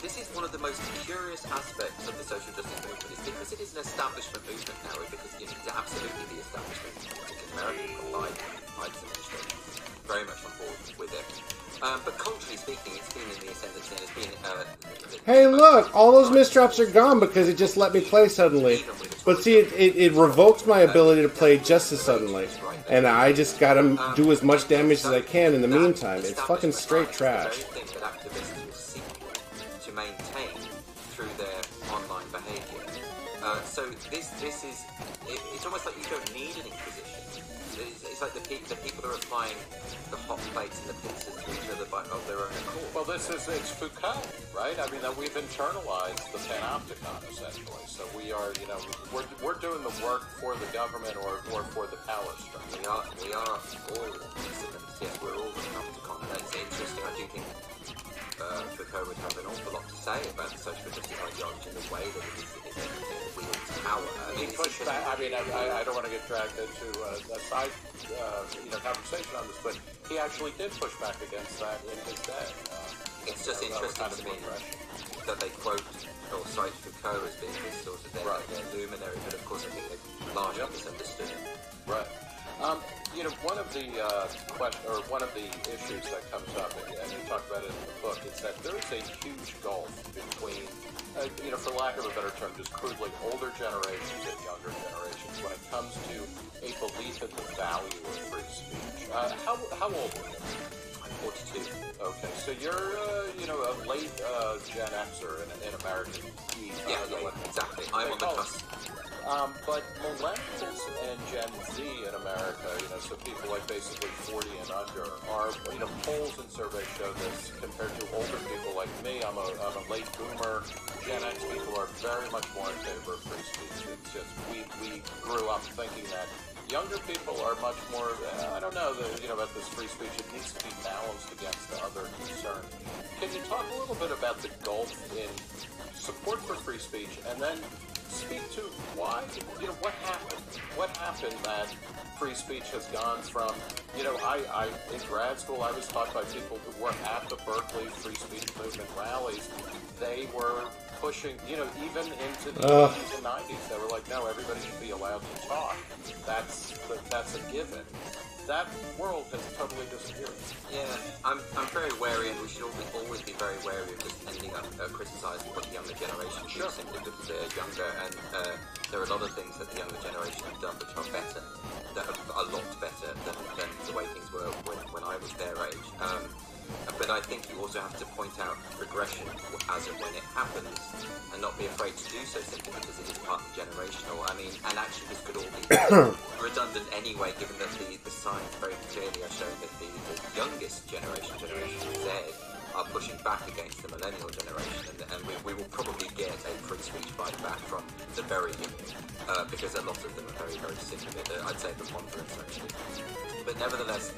this is one of the most curious aspects of the social justice movement, is because it is an establishment movement now, because it's absolutely the establishment. American Biden's administration very much on board with it. But culturally speaking, it's been in the ascendancy and it's been... hey, look! All those misdrops are gone because it just let me play suddenly. But see, it revokes my ability to play just as suddenly. And I just gotta do as much damage as I can in the meantime. It's fucking straight trash. To maintain through their online behaviour. So this is... It's almost like you don't need an inquisition. It's like the people are applying the hot plates and the pincers to each other of their own accord. Well, it's Foucault, right? I mean, we've internalized the panopticon, essentially. So we are, we're doing the work for the government or for the power structure. We are all citizens, yes, we're all the panopticon. And it's interesting, I do think Foucault would have an awful lot to say about the social justice ideology and the way that it wields power. He pushed back. I mean, I don't want to get dragged into a side conversation on this, but he actually did push back against that in his day. It's just interesting to me that they quote or cite Foucault as being this sort of their luminary, but of course I think they've largely misunderstood it. Right. One of the issues that comes up, and you talk about it in the book, is that there is a huge gulf between, for lack of a better term, just crudely, older generations and younger generations when it comes to a belief in the value of free speech. How old are you? I'm 42. Okay, so you're, a late Gen Xer in American. Exactly. I'm on the cusp. But millennials and Gen Z in America, so people like basically 40 and under, are, polls and surveys show this compared to older people like me. I'm a late boomer. Gen X people are very much more in favor of free speech. It's just, we grew up thinking that younger people are much more, about this free speech. It needs to be balanced against the other concerns. Can you talk a little bit about the gulf in support for free speech, and then speak to why, what happened? What happened that free speech has gone from, I in grad school, I was taught by people who were at the Berkeley free speech movement rallies. They were pushing, even into the 80s and 90s. They were like, no, everybody should be allowed to talk. That's a given. That world has totally disappeared. Yeah, I'm very wary, and we should always be very wary of just ending up criticising what the younger generation do simply because they're younger, and there are a lot of things that the younger generation have done which are better, that are a lot better than the way things were when I was their age. But I think you also have to point out regression as and when it happens, and not be afraid to do so simply because it is partly generational. I mean, and actually this could all be redundant anyway, given that the science very clearly are showing that the youngest generation Z, are pushing back against the millennial generation, and we will probably get a free speech bite back from the very young, because a lot of them are very, very sick of it. I'd say the preponderance, actually. But nevertheless,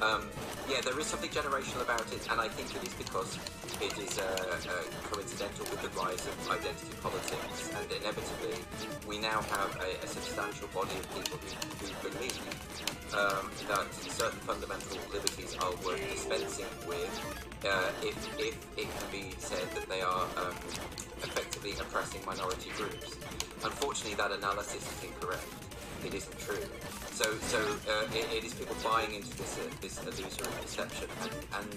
yeah, there is something generational about it, and I think it is because it is coincidental with the rise of identity politics, and inevitably we now have a substantial body of people who believe that certain fundamental liberties are worth dispensing with if it can be said that they are effectively oppressing minority groups. Unfortunately, that analysis is incorrect. It isn't true. So it is people buying into this illusory perception, and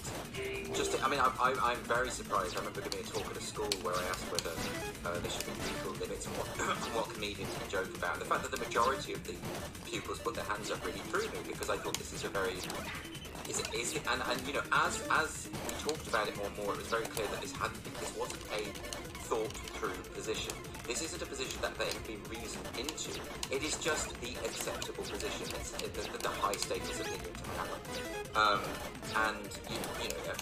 just I mean I'm very surprised. I remember giving a talk at a school where I asked whether there should be legal limits on what comedians can joke about. And the fact that the majority of the pupils put their hands up really threw me, because I thought this is a very and you know, as we talked about it more and more, it was very clear that this wasn't a thought-through position. This isn't a position that they have been reasoned into. It is just the acceptable position. It's the high status opinion to have. And you know,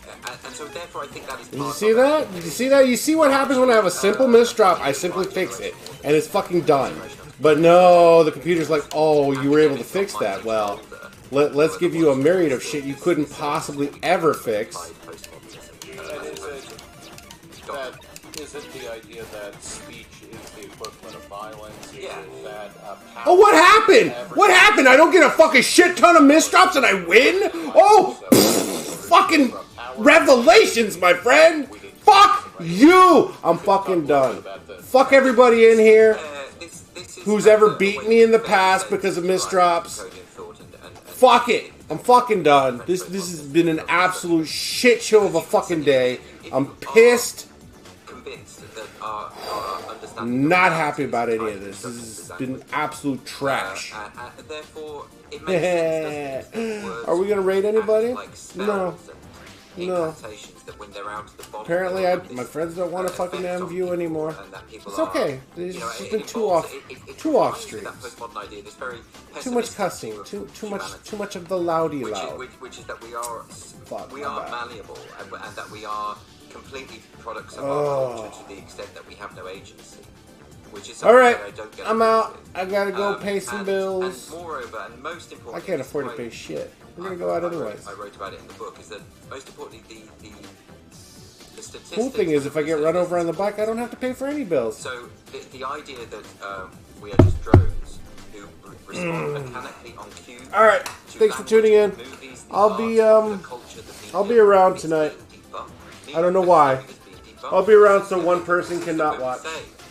and so therefore I think that is. Did you see that? Did you see that? You see what happens when I have a simple misdrop? I simply fix it, and it's fucking done. But no, the computer's like, oh, you were able to fix that. Well, let's give you a myriad of shit you couldn't possibly ever fix. Is it the idea that speech is the equivalent of violence? Is it that Oh, what happened? What happened? I don't get a fucking shit ton of misdrops and I win? Oh, fucking revelations, my friend. Fuck you. I'm fucking done. Fuck everybody in here who's ever beaten me in the past because of misdrops. Fuck it. I'm fucking done. This has been an absolute shit show of a fucking day. I'm pissed. Not happy about any of this. This has been absolute trash. Are we gonna raid anybody? No. No. Apparently, my friends don't want to fucking view anymore. It's okay. There's just been two off streams. Too much cussing. Too much of the loudy loud. Which is that we are malleable, and that we are completely products of our culture to the extent that we have no agency. Which is all right, that I don't get I'm out. I gotta go pay some bills. And moreover, and most importantly, I can't afford to pay shit. We're gonna go out anyways. I wrote about it in the book. Is that most importantly the statistics. Cool thing is, if I get run over on the bike, I don't have to pay for any bills. So the idea that we are just drones who respond mechanically on cue. All right, thanks for tuning in. I'll be around tonight. I don't know why. I'll be around so one person cannot watch.